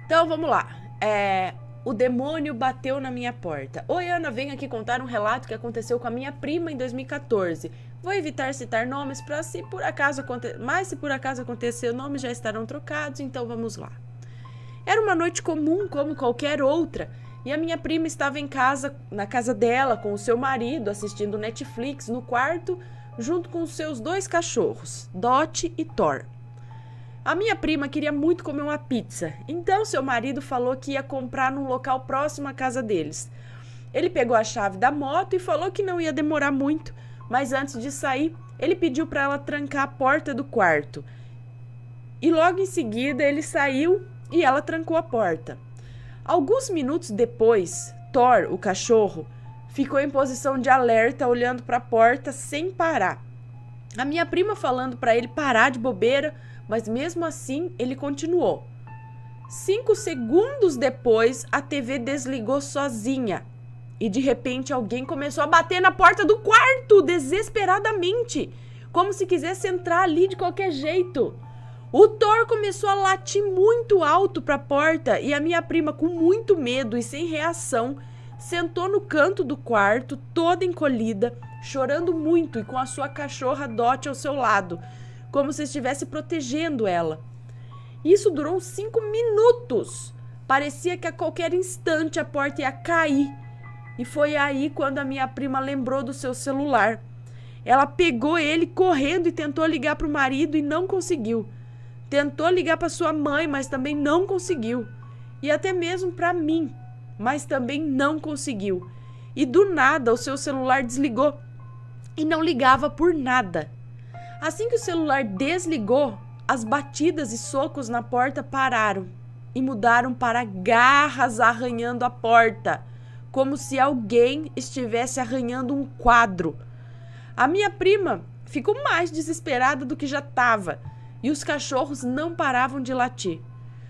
Então vamos lá. O demônio bateu na minha porta. Oi, Ana, venho aqui contar um relato que aconteceu com a minha prima em 2014. Vou evitar citar nomes para se por acaso mas se por acaso acontecer, nomes já estarão trocados, então vamos lá. Era uma noite comum como qualquer outra, e a minha prima estava em casa, na casa dela, com o seu marido, assistindo Netflix no quarto, junto com os seus dois cachorros, Dot e Thor. A minha prima queria muito comer uma pizza, então seu marido falou que ia comprar num local próximo à casa deles. Ele pegou a chave da moto e falou que não ia demorar muito, mas antes de sair, ele pediu para ela trancar a porta do quarto. E logo em seguida ele saiu e ela trancou a porta. Alguns minutos depois, Thor, o cachorro, ficou em posição de alerta olhando para a porta sem parar. A minha prima falando para ele parar de bobeira, mas mesmo assim ele continuou. 5 segundos depois, a TV desligou sozinha. E de repente alguém começou a bater na porta do quarto, desesperadamente, como se quisesse entrar ali de qualquer jeito. O Thor começou a latir muito alto para a porta e a minha prima, com muito medo e sem reação, sentou no canto do quarto, toda encolhida, chorando muito e com a sua cachorra Dot ao seu lado, como se estivesse protegendo ela. Isso durou 5 minutos. Parecia que a qualquer instante a porta ia cair. E foi aí quando a minha prima lembrou do seu celular. Ela pegou ele correndo e tentou ligar para o marido e não conseguiu. Tentou ligar para sua mãe, mas também não conseguiu. E até mesmo para mim, mas também não conseguiu. E do nada o seu celular desligou e não ligava por nada. Assim que o celular desligou, as batidas e socos na porta pararam e mudaram para garras arranhando a porta, como se alguém estivesse arranhando um quadro. A minha prima ficou mais desesperada do que já estava e os cachorros não paravam de latir.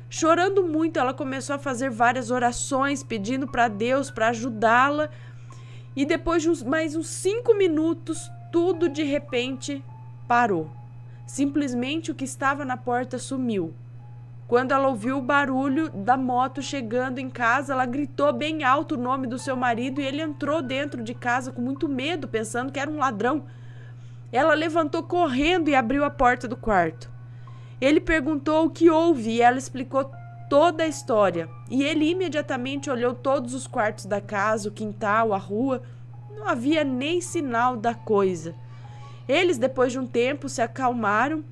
Chorando muito, ela começou a fazer várias orações pedindo para Deus para ajudá-la. E depois de mais uns 5 minutos, tudo de repente parou. Simplesmente o que estava na porta sumiu. Quando ela ouviu o barulho da moto chegando em casa, ela gritou bem alto o nome do seu marido e ele entrou dentro de casa com muito medo, pensando que era um ladrão. Ela levantou correndo e abriu a porta do quarto. Ele perguntou o que houve e ela explicou toda a história. E ele imediatamente olhou todos os quartos da casa, o quintal, a rua. Não havia nem sinal da coisa. Eles, depois de um tempo, se acalmaram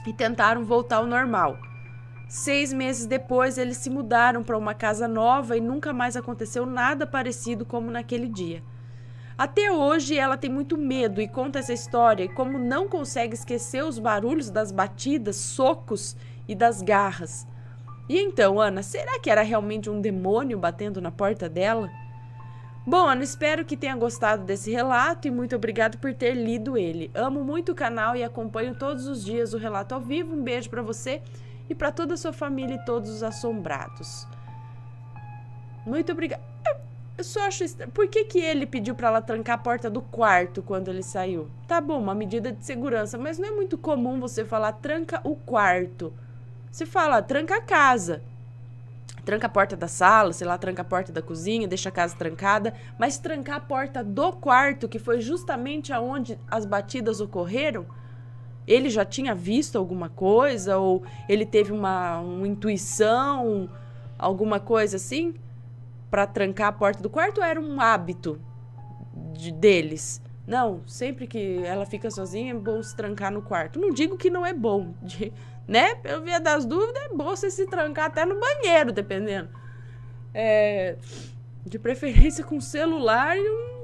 e tentaram voltar ao normal. 6 meses depois, eles se mudaram para uma casa nova e nunca mais aconteceu nada parecido como naquele dia. Até hoje, ela tem muito medo e conta essa história, e como não consegue esquecer os barulhos das batidas, socos e das garras. E então, Ana, será que era realmente um demônio batendo na porta dela? Bom, Ana, espero que tenha gostado desse relato e muito obrigado por ter lido ele. Amo muito o canal e acompanho todos os dias o relato ao vivo. Um beijo para você e para toda a sua família e todos os assombrados. Muito obrigada. Eu só acho estranho. Por que ele pediu para ela trancar a porta do quarto quando ele saiu? Tá bom, uma medida de segurança, mas não é muito comum você falar tranca o quarto. Você fala tranca a casa. Tranca a porta da sala, sei lá, tranca a porta da cozinha, deixa a casa trancada, mas trancar a porta do quarto, que foi justamente aonde as batidas ocorreram, ele já tinha visto alguma coisa ou ele teve uma intuição, alguma coisa assim, para trancar a porta do quarto, ou era um hábito deles? Não, sempre que ela fica sozinha é bom se trancar no quarto. Não digo que não é bom, né? Pelo via das dúvidas, é bom você se trancar até no banheiro, dependendo. De preferência com celular,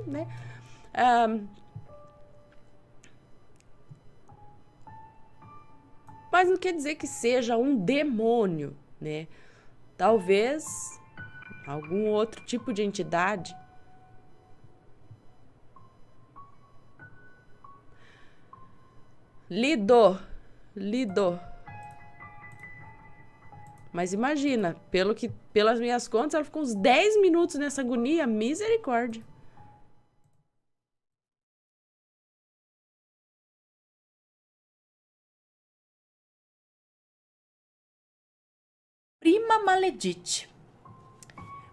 né? Mas não quer dizer que seja um demônio, né? Talvez algum outro tipo de entidade. Lido. Mas imagina, pelas minhas contas, ela ficou uns 10 minutos nessa agonia, misericórdia. Prima Maledite.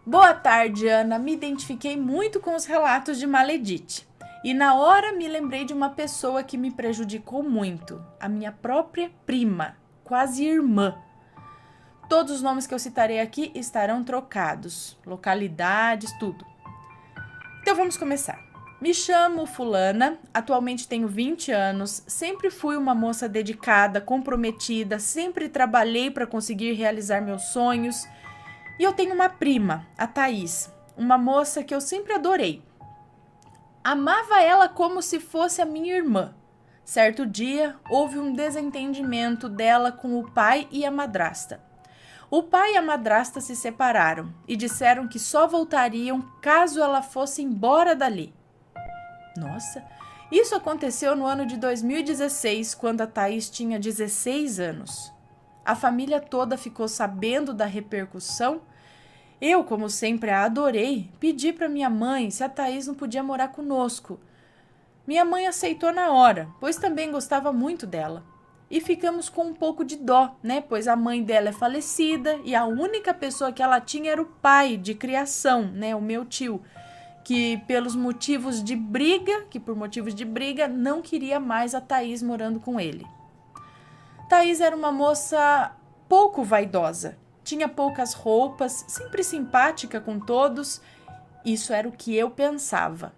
Boa tarde, Ana. Me identifiquei muito com os relatos de Maledite. E na hora me lembrei de uma pessoa que me prejudicou muito. A minha própria prima, quase irmã. Todos os nomes que eu citarei aqui estarão trocados. Localidades, tudo. Então vamos começar. Me chamo Fulana, atualmente tenho 20 anos, sempre fui uma moça dedicada, comprometida, sempre trabalhei para conseguir realizar meus sonhos. E eu tenho uma prima, a Thaís, uma moça que eu sempre adorei. Amava ela como se fosse a minha irmã. Certo dia, houve um desentendimento dela com o pai e a madrasta. O pai e a madrasta se separaram e disseram que só voltariam caso ela fosse embora dali. Nossa, isso aconteceu no ano de 2016, quando a Thaís tinha 16 anos. A família toda ficou sabendo da repercussão. Eu, como sempre a adorei, pedi para minha mãe se a Thaís não podia morar conosco. Minha mãe aceitou na hora, pois também gostava muito dela. E ficamos com um pouco de dó, né? Pois a mãe dela é falecida e a única pessoa que ela tinha era o pai de criação, né? O meu tio, que por motivos de briga, não queria mais a Thaís morando com ele. Thaís era uma moça pouco vaidosa, tinha poucas roupas, sempre simpática com todos, isso era o que eu pensava.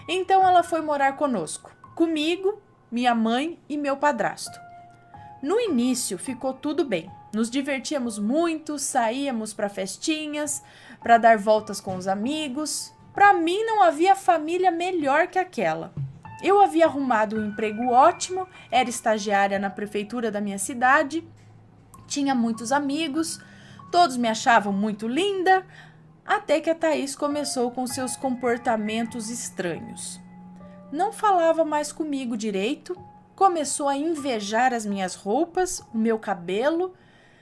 Então ela foi morar conosco, comigo, minha mãe e meu padrasto. No início ficou tudo bem, nos divertíamos muito, saíamos para festinhas, para dar voltas com os amigos. Para mim não havia família melhor que aquela. Eu havia arrumado um emprego ótimo, era estagiária na prefeitura da minha cidade, tinha muitos amigos, todos me achavam muito linda, até que a Thaís começou com seus comportamentos estranhos. Não falava mais comigo direito, começou a invejar as minhas roupas, o meu cabelo,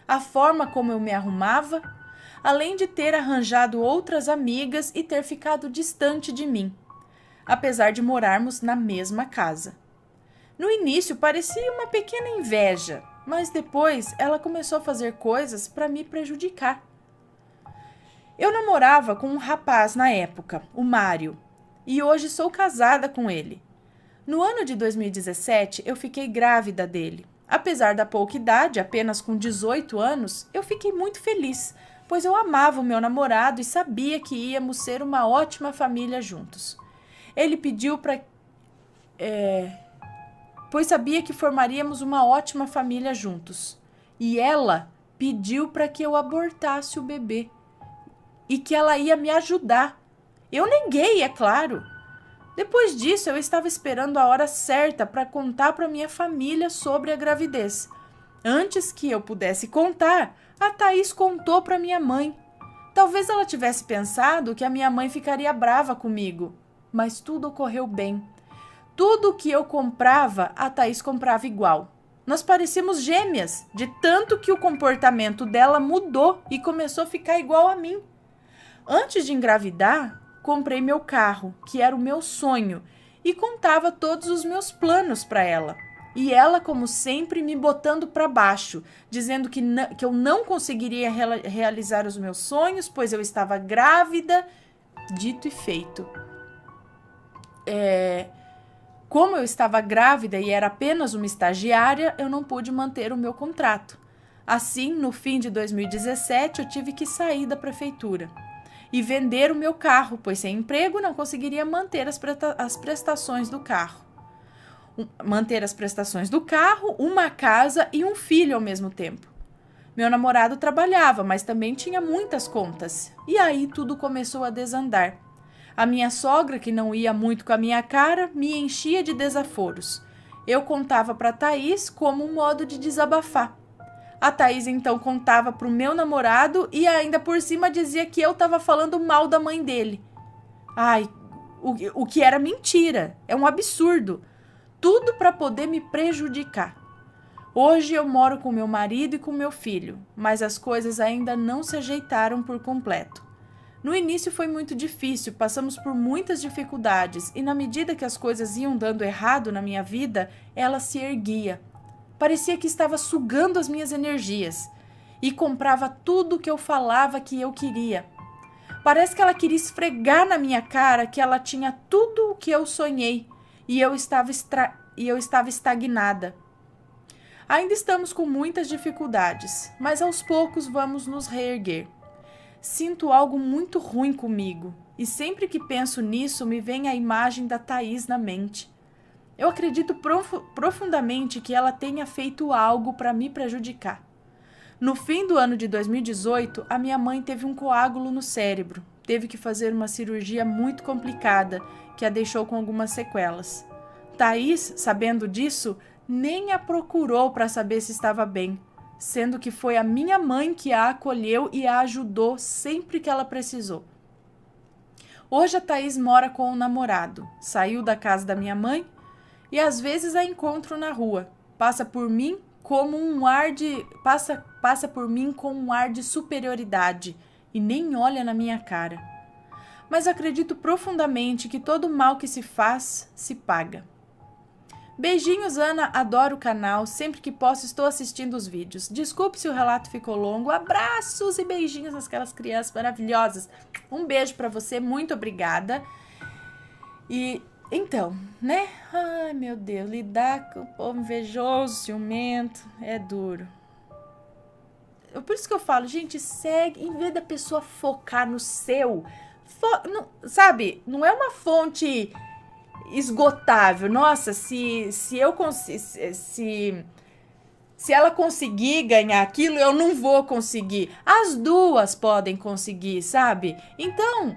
a forma como eu me arrumava, além de ter arranjado outras amigas e ter ficado distante de mim, apesar de morarmos na mesma casa. No início parecia uma pequena inveja, mas depois ela começou a fazer coisas para me prejudicar. Eu namorava com um rapaz na época, o Mário, e hoje sou casada com ele. No ano de 2017, eu fiquei grávida dele. Apesar da pouca idade, apenas com 18 anos, eu fiquei muito feliz, pois eu amava o meu namorado e sabia que íamos ser uma ótima família juntos. Ele pediu pois sabia que formaríamos uma ótima família juntos. E ela pediu para que eu abortasse o bebê e que ela ia me ajudar. Eu neguei, é claro. Depois disso, eu estava esperando a hora certa para contar para minha família sobre a gravidez. Antes que eu pudesse contar, a Thaís contou para minha mãe. Talvez ela tivesse pensado que a minha mãe ficaria brava comigo, mas tudo ocorreu bem. Tudo que eu comprava, a Thaís comprava igual. Nós parecíamos gêmeas, de tanto que o comportamento dela mudou e começou a ficar igual a mim. Antes de engravidar, comprei meu carro, que era o meu sonho, e contava todos os meus planos para ela. E ela, como sempre, me botando para baixo, dizendo que eu não conseguiria realizar os meus sonhos, pois eu estava grávida. Dito e feito. Como eu estava grávida e era apenas uma estagiária, eu não pude manter o meu contrato. Assim, no fim de 2017, eu tive que sair da prefeitura e vender o meu carro, pois sem emprego não conseguiria manter as prestações do carro. Manter as prestações do carro, uma casa e um filho ao mesmo tempo. Meu namorado trabalhava, mas também tinha muitas contas. E aí tudo começou a desandar. A minha sogra, que não ia muito com a minha cara, me enchia de desaforos. Eu contava para Thaís como um modo de desabafar. A Thaís então contava para o meu namorado e ainda por cima dizia que eu estava falando mal da mãe dele. Ai, o que era mentira, é um absurdo. Tudo para poder me prejudicar. Hoje eu moro com meu marido e com meu filho, mas as coisas ainda não se ajeitaram por completo. No início foi muito difícil, passamos por muitas dificuldades e na medida que as coisas iam dando errado na minha vida, ela se erguia. Parecia que estava sugando as minhas energias. e comprava tudo que eu falava que eu queria. Parece que ela queria esfregar na minha cara que ela tinha tudo o que eu sonhei e eu estava estagnada. Ainda estamos com muitas dificuldades, mas aos poucos vamos nos reerguer. Sinto algo muito ruim comigo e sempre que penso nisso me vem a imagem da Thaís na mente. Eu acredito profundamente que ela tenha feito algo para me prejudicar. No fim do ano de 2018, a minha mãe teve um coágulo no cérebro. Teve que fazer uma cirurgia muito complicada, que a deixou com algumas sequelas. Thaís, sabendo disso, nem a procurou para saber se estava bem, sendo que foi a minha mãe que a acolheu e a ajudou sempre que ela precisou. Hoje a Thaís mora com o namorado, saiu da casa da minha mãe e às vezes a encontro na rua. Passa por mim com um ar de superioridade e nem olha na minha cara. Mas acredito profundamente que todo mal que se faz, se paga. Beijinhos, Ana, adoro o canal, sempre que posso estou assistindo os vídeos. Desculpe se o relato ficou longo, abraços e beijinhos àquelas crianças maravilhosas. Um beijo pra você, muito obrigada. E então, né? Ai, meu Deus, lidar com o povo invejoso, ciumento, é duro. Por isso que eu falo, gente, segue, em vez da pessoa focar no seu, sabe? Não é uma fonte esgotável. Nossa, se ela conseguir ganhar aquilo, eu não vou conseguir. As duas podem conseguir, sabe? Então,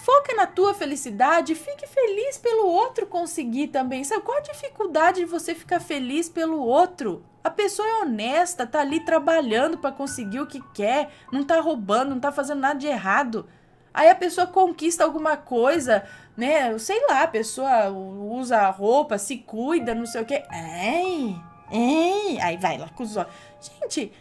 foca na tua felicidade, fique feliz pelo outro conseguir também. Sabe qual a dificuldade de você ficar feliz pelo outro? A pessoa é honesta, tá ali trabalhando para conseguir o que quer, não tá roubando, não tá fazendo nada de errado. Aí a pessoa conquista alguma coisa, né? Sei lá, a pessoa usa roupa, se cuida, não sei o quê. Aí vai lá com os olhos. Gente,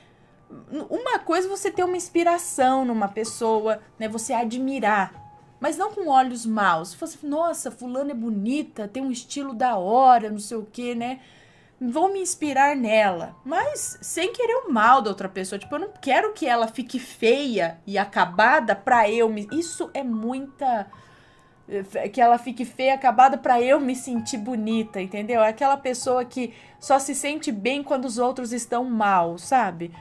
uma coisa é você ter uma inspiração numa pessoa, né? Você admirar. Mas não com olhos maus. Você, nossa, fulano é bonita, tem um estilo da hora, não sei o quê, né? Vou me inspirar nela. Mas sem querer o mal da outra pessoa. Tipo, eu não quero que ela fique feia e acabada pra eu me... Isso é muita... Que ela fique feia e acabada pra eu me sentir bonita, entendeu? É aquela pessoa que só se sente bem quando os outros estão mal, sabe?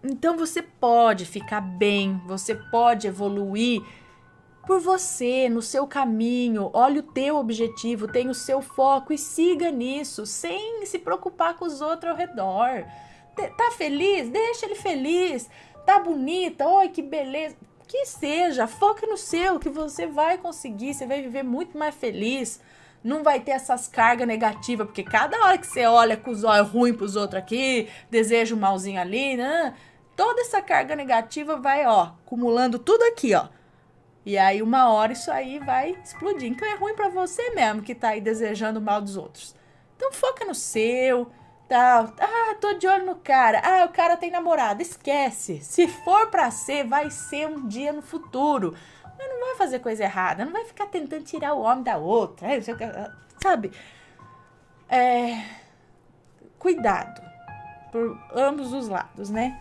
Então você pode ficar bem, você pode evoluir por você, no seu caminho. Olha o teu objetivo, tenha o seu foco e siga nisso, sem se preocupar com os outros ao redor. Tá feliz? Deixa ele feliz. Tá bonita? Oi, que beleza. Que seja, foca no seu, que você vai conseguir, você vai viver muito mais feliz. Não vai ter essas cargas negativas, porque cada hora que você olha com os olhos ruins pros outros aqui, deseja um malzinho ali, né? Toda essa carga negativa vai, ó, acumulando tudo aqui, ó. E aí, uma hora, isso aí vai explodir. Então, é ruim pra você mesmo que tá aí desejando o mal dos outros. Então, foca no seu, tal. Ah, tô de olho no cara. Ah, o cara tem namorada. Esquece. Se for pra ser, vai ser um dia no futuro. Mas não vai fazer coisa errada. Não vai ficar tentando tirar o homem da outra. Sabe? Cuidado. Por ambos os lados, né?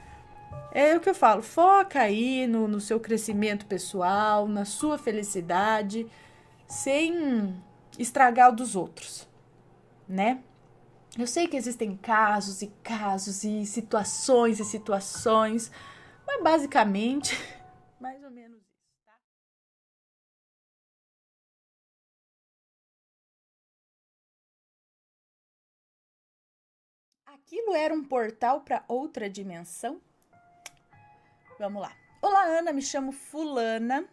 É o que eu falo, foca aí no seu crescimento pessoal, na sua felicidade, sem estragar o dos outros, né? Eu sei que existem casos e situações, mas basicamente, mais ou menos isso, tá? Aquilo era um portal para outra dimensão? Vamos lá. Olá, Ana, me chamo Fulana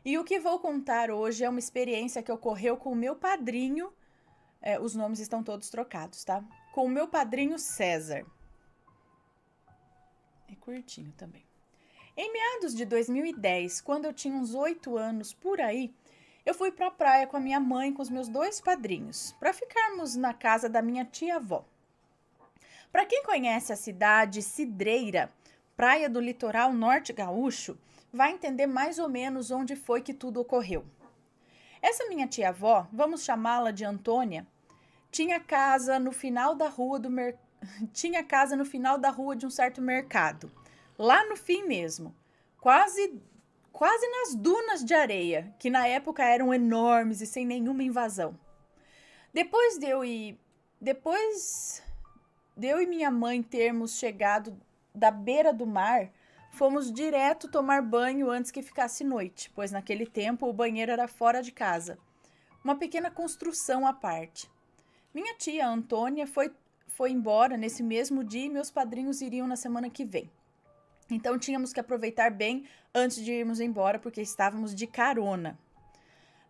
e o que vou contar hoje é uma experiência que ocorreu com o meu padrinho. Os nomes estão todos trocados, tá? Com o meu padrinho César. É curtinho também. Em meados de 2010, quando eu tinha uns 8 anos por aí, eu fui pra praia com a minha mãe e com os meus 2 padrinhos, para ficarmos na casa da minha tia-avó. Para quem conhece a cidade Cidreira, praia do litoral norte gaúcho, vai entender mais ou menos onde foi que tudo ocorreu. Essa minha tia-avó, vamos chamá-la de Antônia, tinha casa no final da rua tinha casa no final da rua de um certo mercado. Lá no fim mesmo. Quase nas dunas de areia, que na época eram enormes e sem nenhuma invasão. Depois de eu e minha mãe termos chegado da beira do mar, fomos direto tomar banho antes que ficasse noite, pois naquele tempo o banheiro era fora de casa. Uma pequena construção à parte. Minha tia Antônia foi embora nesse mesmo dia e meus padrinhos iriam na semana que vem. Então tínhamos que aproveitar bem antes de irmos embora, porque estávamos de carona.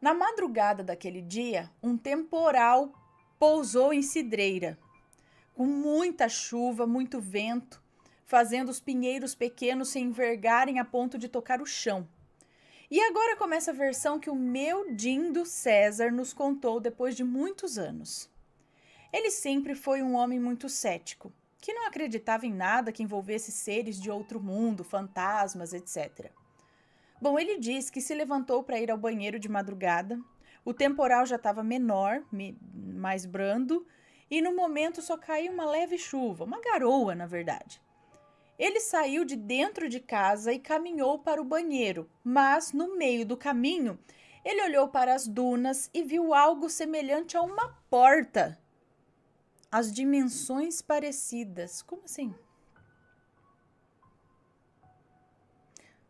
Na madrugada daquele dia, um temporal pousou em Cidreira, com muita chuva, muito vento, fazendo os pinheiros pequenos se envergarem a ponto de tocar o chão. E agora começa a versão que o meu Dindo César nos contou depois de muitos anos. Ele sempre foi um homem muito cético, que não acreditava em nada que envolvesse seres de outro mundo, fantasmas, etc. Bom, ele diz que se levantou para ir ao banheiro de madrugada, o temporal já estava menor, mais brando, e no momento só caiu uma leve chuva, uma garoa, na verdade. Ele saiu de dentro de casa e caminhou para o banheiro, mas no meio do caminho, ele olhou para as dunas e viu algo semelhante a uma porta. As dimensões parecidas. Como assim?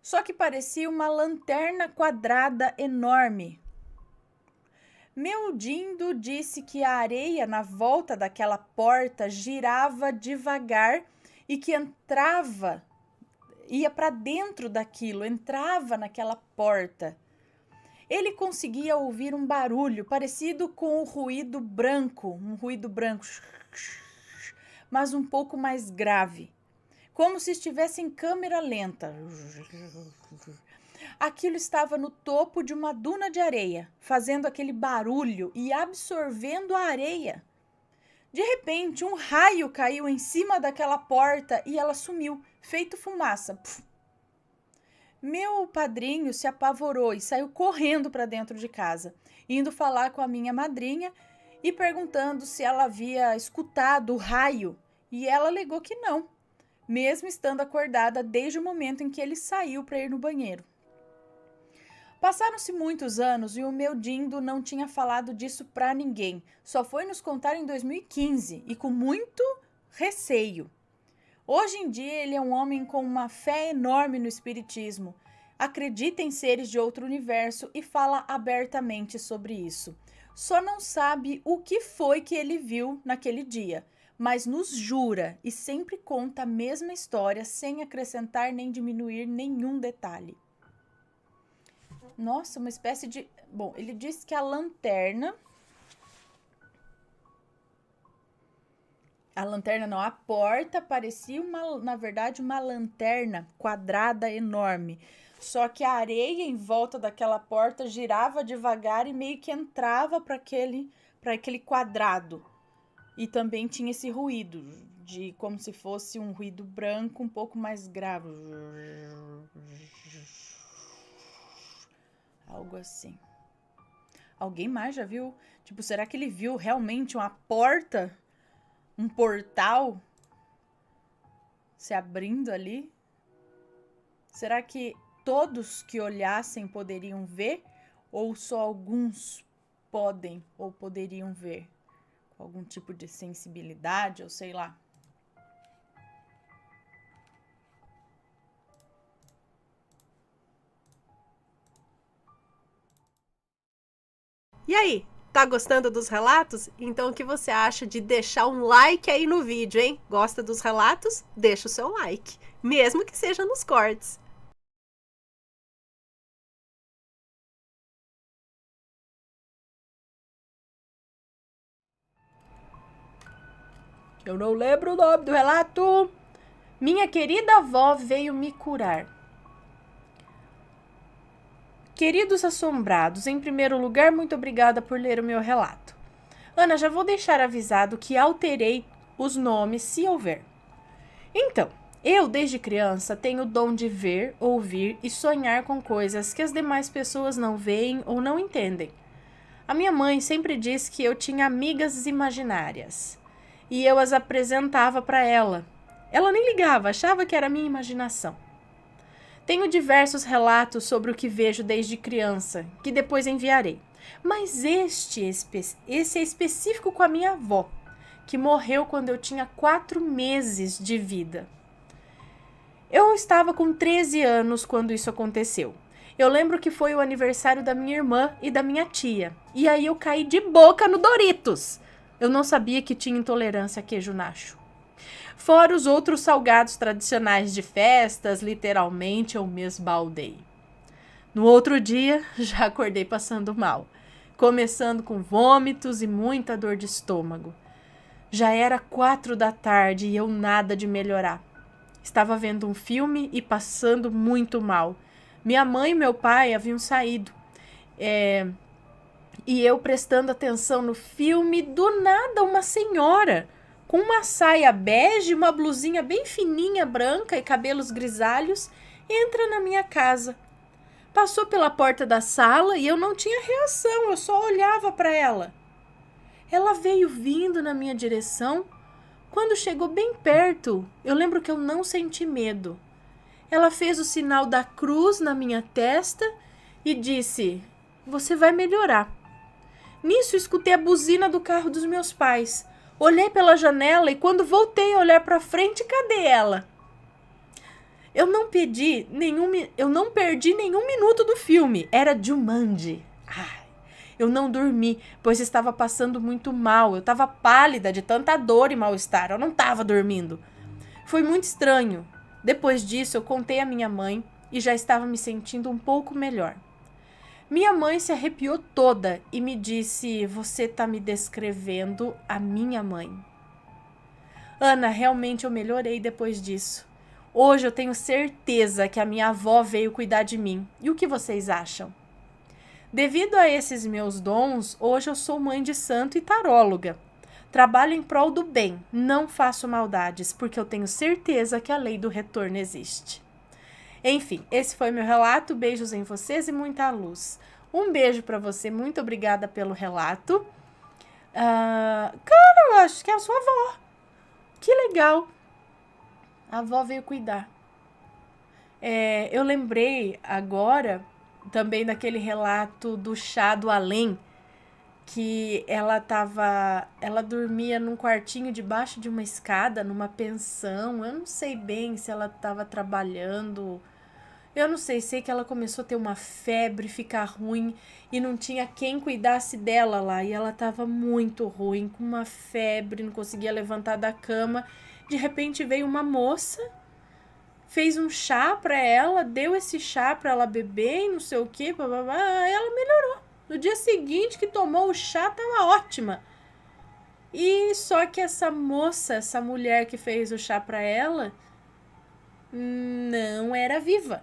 Só que parecia uma lanterna quadrada enorme. Meu Dindo disse que a areia na volta daquela porta girava devagar e que ia para dentro daquilo, entrava naquela porta. Ele conseguia ouvir um barulho parecido com um ruído branco, mas um pouco mais grave, como se estivesse em câmera lenta. Aquilo estava no topo de uma duna de areia, fazendo aquele barulho e absorvendo a areia. De repente, um raio caiu em cima daquela porta e ela sumiu, feito fumaça. Puf. Meu padrinho se apavorou e saiu correndo para dentro de casa, indo falar com a minha madrinha e perguntando se ela havia escutado o raio, e ela alegou que não, mesmo estando acordada desde o momento em que ele saiu para ir no banheiro. Passaram-se muitos anos e o meu Dindo não tinha falado disso para ninguém, só foi nos contar em 2015 e com muito receio. Hoje em dia ele é um homem com uma fé enorme no espiritismo, acredita em seres de outro universo e fala abertamente sobre isso. Só não sabe o que foi que ele viu naquele dia, mas nos jura e sempre conta a mesma história sem acrescentar nem diminuir nenhum detalhe. Nossa, uma espécie de... Bom, ele disse que a lanterna não, a porta parecia, na verdade, uma lanterna quadrada enorme. Só que a areia em volta daquela porta girava devagar e meio que entrava para aquele quadrado. E também tinha esse ruído, como se fosse um ruído branco um pouco mais grave. Algo assim. Alguém mais já viu? Tipo, será que ele viu realmente uma porta? Um portal se abrindo ali? Será que todos que olhassem poderiam ver? Ou só alguns podem ou poderiam ver? Com algum tipo de sensibilidade, ou sei lá. E aí, tá gostando dos relatos? Então o que você acha de deixar um like aí no vídeo, hein? Gosta dos relatos? Deixa o seu like, mesmo que seja nos cortes. Eu não lembro o nome do relato. Minha querida avó veio me curar. Queridos assombrados, em primeiro lugar, muito obrigada por ler o meu relato. Ana, já vou deixar avisado que alterei os nomes se houver. Então, eu desde criança tenho o dom de ver, ouvir e sonhar com coisas que as demais pessoas não veem ou não entendem. A minha mãe sempre disse que eu tinha amigas imaginárias. e eu as apresentava para ela. Ela nem ligava, achava que era minha imaginação. Tenho diversos relatos sobre o que vejo desde criança, que depois enviarei. Mas esse é específico com a minha avó, que morreu quando eu tinha 4 meses de vida. Eu estava com 13 anos quando isso aconteceu. Eu lembro que foi o aniversário da minha irmã e da minha tia. E aí eu caí de boca no Doritos. Eu não sabia que tinha intolerância a queijo Nacho. Fora os outros salgados tradicionais de festas, literalmente eu me esbaldei. No outro dia, já acordei passando mal, começando com vômitos e muita dor de estômago. Já era 4 da tarde e eu nada de melhorar. Estava vendo um filme e passando muito mal. Minha mãe e meu pai haviam saído. E eu prestando atenção no filme, do nada uma senhora com uma saia bege, uma blusinha bem fininha, branca e cabelos grisalhos, entra na minha casa. Passou pela porta da sala e eu não tinha reação, eu só olhava para ela. Ela veio vindo na minha direção. Quando chegou bem perto, eu lembro que eu não senti medo. Ela fez o sinal da cruz na minha testa e disse: "Você vai melhorar." Nisso, escutei a buzina do carro dos meus pais. Olhei pela janela e quando voltei a olhar para frente, cadê ela? Eu não perdi nenhum minuto do filme. Era Jumanji. Eu não dormi, pois estava passando muito mal. Eu estava pálida de tanta dor e mal-estar. Eu não estava dormindo. Foi muito estranho. Depois disso, eu contei à minha mãe e já estava me sentindo um pouco melhor. Minha mãe se arrepiou toda e me disse: "Você está me descrevendo a minha mãe." Ana, realmente eu melhorei depois disso. Hoje eu tenho certeza que a minha avó veio cuidar de mim. E o que vocês acham? Devido a esses meus dons, hoje eu sou mãe de santo e taróloga. Trabalho em prol do bem, não faço maldades, porque eu tenho certeza que a lei do retorno existe. Enfim, esse foi meu relato. Beijos em vocês e muita luz. Um beijo pra você, muito obrigada pelo relato. Cara, eu acho que é a sua avó. Que legal. A avó veio cuidar. Eu lembrei agora também daquele relato do chá do além, que ela dormia num quartinho debaixo de uma escada, numa pensão. Eu não sei bem se ela estava trabalhando. Eu não sei que ela começou a ter uma febre, ficar ruim e não tinha quem cuidasse dela lá. E ela estava muito ruim, com uma febre, não conseguia levantar da cama. De repente veio uma moça, fez um chá para ela, deu esse chá para ela beber e não sei o que, ela melhorou. No dia seguinte que tomou o chá, estava ótima. E só que essa moça, essa mulher que fez o chá para ela, não era viva.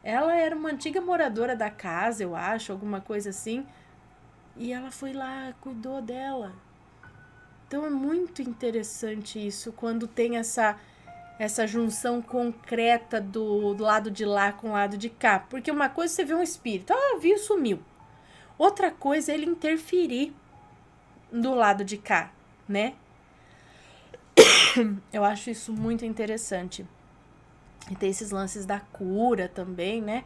Ela era uma antiga moradora da casa, eu acho, alguma coisa assim. E ela foi lá, cuidou dela. Então é muito interessante isso, quando tem essa junção concreta do lado de lá com o lado de cá. Porque uma coisa é você vê um espírito, viu, sumiu. Outra coisa é ele interferir do lado de cá, né? Eu acho isso muito interessante. E tem esses lances da cura também, né?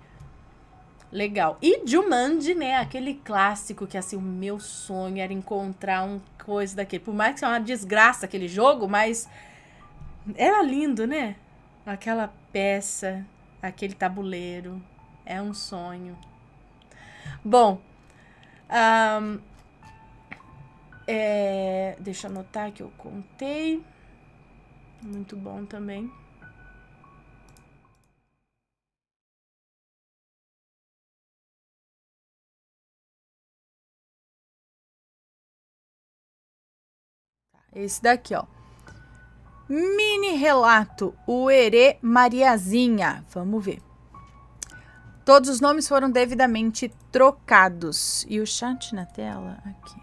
Legal. E Jumanji, né? Aquele clássico que, assim, o meu sonho era encontrar uma coisa daquele. Por mais que seja uma desgraça aquele jogo, mas era lindo, né? Aquela peça, aquele tabuleiro. É um sonho. Bom, deixa eu anotar que eu contei. Muito bom também. Esse daqui, ó. Mini relato, o Herê Mariazinha. Vamos ver. Todos os nomes foram devidamente trocados. E o chat na tela, aqui.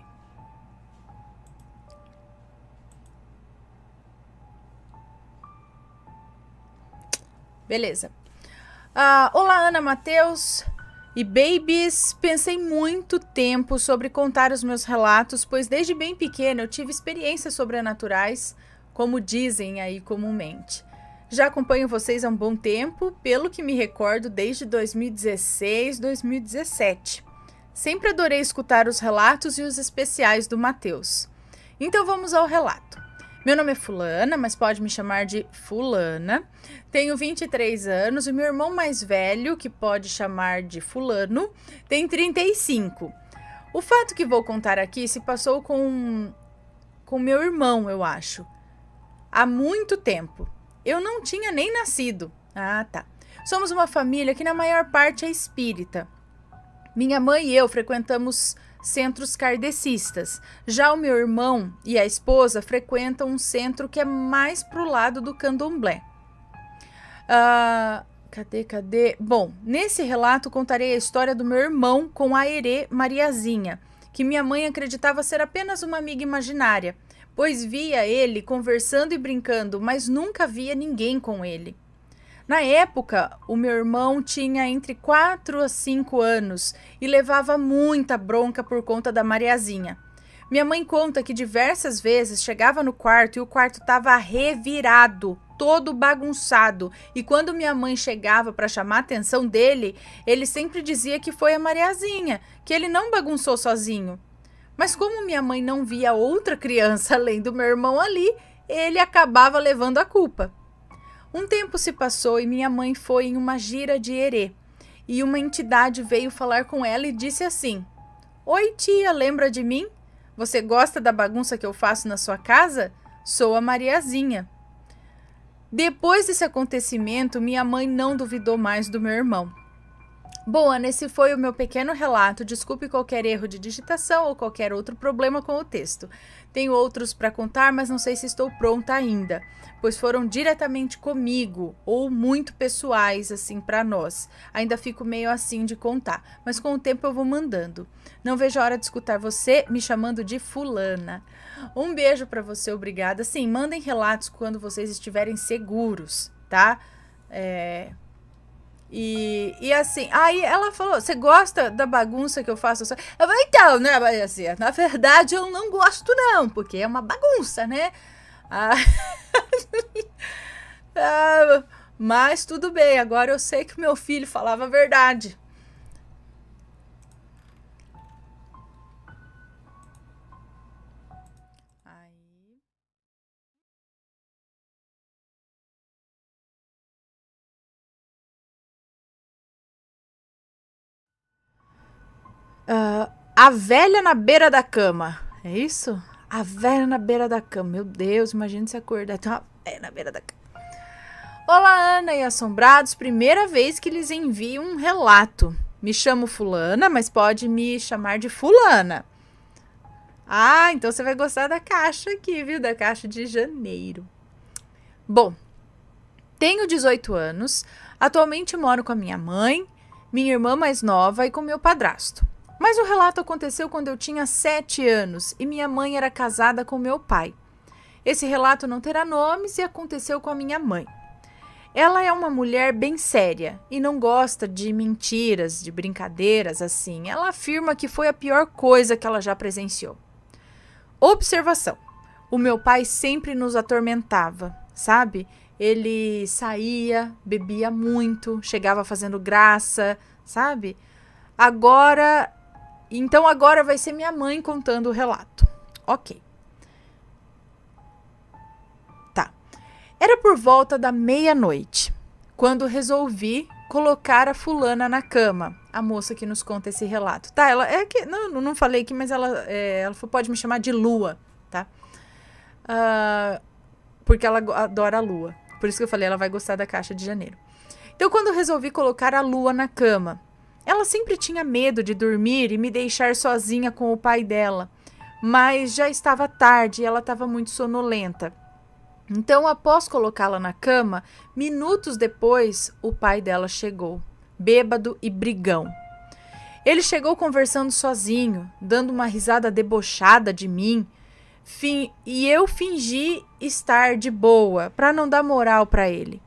Beleza. Olá, Ana Matheus E babies, pensei muito tempo sobre contar os meus relatos, pois desde bem pequena eu tive experiências sobrenaturais, como dizem aí comumente. Já acompanho vocês há um bom tempo, pelo que me recordo desde 2016, 2017. Sempre adorei escutar os relatos e os especiais do Matheus. Então vamos ao relato. Meu nome é Fulana, mas pode me chamar de Fulana. Tenho 23 anos e meu irmão mais velho, que pode chamar de Fulano, tem 35. O fato que vou contar aqui se passou com meu irmão, eu acho. Há muito tempo. Eu não tinha nem nascido. Ah, tá. Somos uma família que na maior parte é espírita. Minha mãe e eu frequentamos centros kardecistas. Já o meu irmão e a esposa frequentam um centro que é mais pro lado do candomblé. Cadê? Bom, nesse relato contarei a história do meu irmão com a Herê Mariazinha, que minha mãe acreditava ser apenas uma amiga imaginária, pois via ele conversando e brincando, mas nunca via ninguém com ele. Na época, o meu irmão tinha entre 4 a 5 anos e levava muita bronca por conta da Mariazinha. Minha mãe conta que diversas vezes chegava no quarto e o quarto estava revirado, todo bagunçado. E quando minha mãe chegava para chamar a atenção dele, ele sempre dizia que foi a Mariazinha, que ele não bagunçou sozinho. Mas como minha mãe não via outra criança além do meu irmão ali, ele acabava levando a culpa. Um tempo se passou e minha mãe foi em uma gira de Herê. E uma entidade veio falar com ela e disse assim: "Oi tia, lembra de mim? Você gosta da bagunça que eu faço na sua casa? Sou a Mariazinha." Depois desse acontecimento, minha mãe não duvidou mais do meu irmão. Bom, Ana, esse foi o meu pequeno relato. Desculpe qualquer erro de digitação ou qualquer outro problema com o texto. Tenho outros para contar, mas não sei se estou pronta ainda, pois foram diretamente comigo ou muito pessoais assim para nós. Ainda fico meio assim de contar, mas com o tempo eu vou mandando. Não vejo a hora de escutar você me chamando de Fulana. Um beijo para você, obrigada. Sim, mandem relatos quando vocês estiverem seguros, tá? E assim, aí ela falou: "Você gosta da bagunça que eu faço?" Eu falei: "Então, né, assim, na verdade eu não gosto não, porque é uma bagunça, né?" Mas tudo bem, agora eu sei que meu filho falava a verdade. A velha na beira da cama. É isso? A velha na beira da cama. Meu Deus, imagina se acordar. Tem uma velha na beira da cama. Olá, Ana e assombrados. Primeira vez que lhes envio um relato. Me chamo Fulana, mas pode me chamar de Fulana. Ah, então você vai gostar da caixa aqui, viu? Da caixa de janeiro. Bom, tenho 18 anos. Atualmente moro com a minha mãe, minha irmã mais nova e com meu padrasto. Mas o relato aconteceu quando eu tinha 7 anos e minha mãe era casada com meu pai. Esse relato não terá nomes e aconteceu com a minha mãe. Ela é uma mulher bem séria e não gosta de mentiras, de brincadeiras assim. Ela afirma que foi a pior coisa que ela já presenciou. Observação: o meu pai sempre nos atormentava, sabe? Ele saía, bebia muito, chegava fazendo graça, sabe? Então agora vai ser minha mãe contando o relato. Ok. Tá. Era por volta da meia-noite, quando resolvi colocar a Fulana na cama. A moça que nos conta esse relato. Tá, ela é que... Não falei aqui, mas ela pode me chamar de Lua, tá? Porque ela adora a Lua. Por isso que eu falei, ela vai gostar da caixa de janeiro. Então, quando resolvi colocar a Lua na cama, ela sempre tinha medo de dormir e me deixar sozinha com o pai dela, mas já estava tarde e ela estava muito sonolenta. Então, após colocá-la na cama, minutos depois, o pai dela chegou, bêbado e brigão. Ele chegou conversando sozinho, dando uma risada debochada de mim, e eu fingi estar de boa, para não dar moral para ele.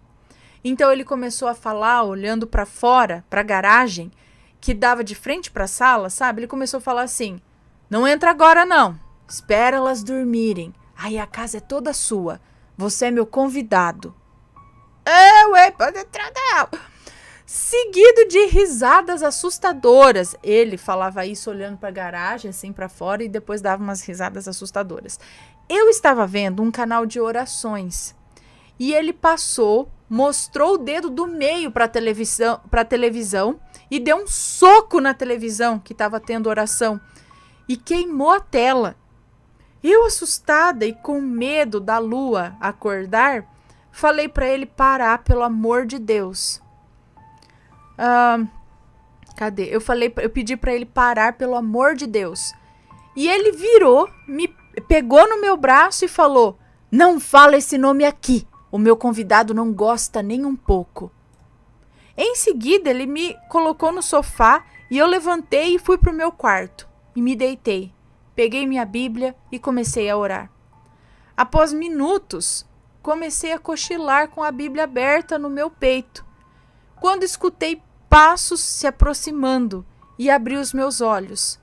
Então, ele começou a falar, olhando para fora, para a garagem, que dava de frente para a sala, sabe? Ele começou a falar assim: não entra agora não, espera elas dormirem, aí a casa é toda sua, você é meu convidado. Pode entrar não. Seguido de risadas assustadoras. Ele falava isso olhando para a garagem, assim para fora, e depois dava umas risadas assustadoras. Eu estava vendo um canal de orações e ele mostrou o dedo do meio para a televisão e deu um soco na televisão que estava tendo oração e queimou a tela. Eu, assustada e com medo da Lua acordar, falei para ele parar, pelo amor de Deus. Eu pedi para ele parar, pelo amor de Deus. E ele virou, me pegou no meu braço e falou: não fala esse nome aqui. O meu convidado não gosta nem um pouco. Em seguida, ele me colocou no sofá e eu levantei e fui para o meu quarto. E me deitei. Peguei minha Bíblia e comecei a orar. Após minutos, comecei a cochilar com a Bíblia aberta no meu peito, quando escutei passos se aproximando e abri os meus olhos.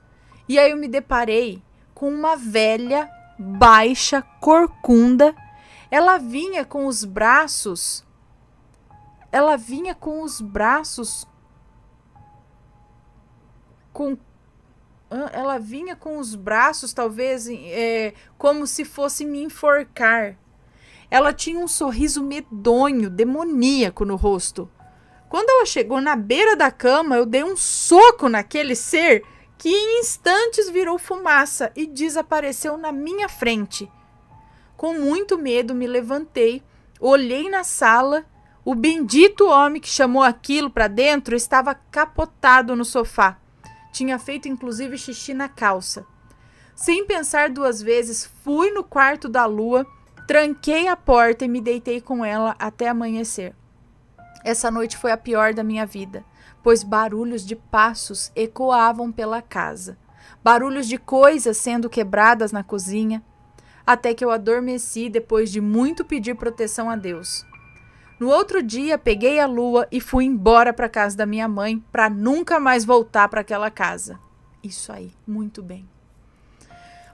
E aí eu me deparei com uma velha, baixa, corcunda. Ela vinha com os braços talvez como se fosse me enforcar. Ela tinha um sorriso medonho, demoníaco no rosto. Quando ela chegou na beira da cama, eu dei um soco naquele ser que em instantes virou fumaça e desapareceu na minha frente. Com muito medo, me levantei, olhei na sala. O bendito homem que chamou aquilo para dentro estava capotado no sofá. Tinha feito inclusive xixi na calça. Sem pensar duas vezes, fui no quarto da Lua, tranquei a porta e me deitei com ela até amanhecer. Essa noite foi a pior da minha vida, pois barulhos de passos ecoavam pela casa, barulhos de coisas sendo quebradas na cozinha, até que eu adormeci depois de muito pedir proteção a Deus. No outro dia, peguei a Lua e fui embora para a casa da minha mãe para nunca mais voltar para aquela casa. Isso aí, muito bem.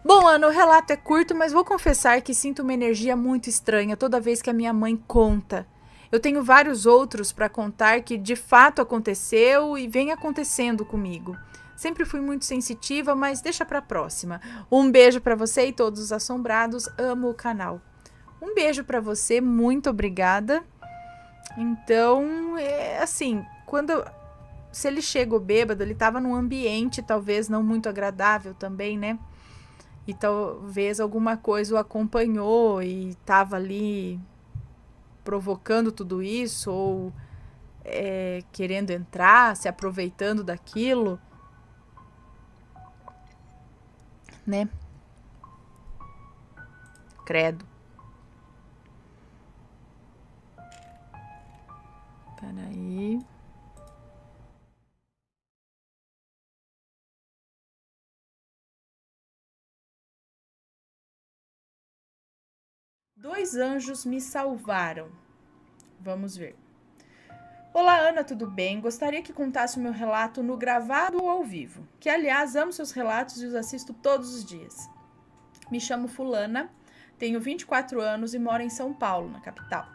Bom, Ana, o relato é curto, mas vou confessar que sinto uma energia muito estranha toda vez que a minha mãe conta. Eu tenho vários outros para contar que de fato aconteceu e vem acontecendo comigo. Sempre fui muito sensitiva, mas deixa para a próxima. Um beijo para você e todos os assombrados. Amo o canal. Um beijo para você, muito obrigada. Então, assim, se ele chegou bêbado, ele estava num ambiente talvez não muito agradável também, né? E talvez alguma coisa o acompanhou e estava ali provocando tudo isso, ou querendo entrar, se aproveitando daquilo, né? Credo. Peraí. Dois anjos me salvaram. Vamos ver. Olá, Ana, tudo bem? Gostaria que contasse o meu relato no gravado ou ao vivo, que, aliás, amo seus relatos e os assisto todos os dias. Me chamo Fulana, tenho 24 anos e moro em São Paulo, na capital.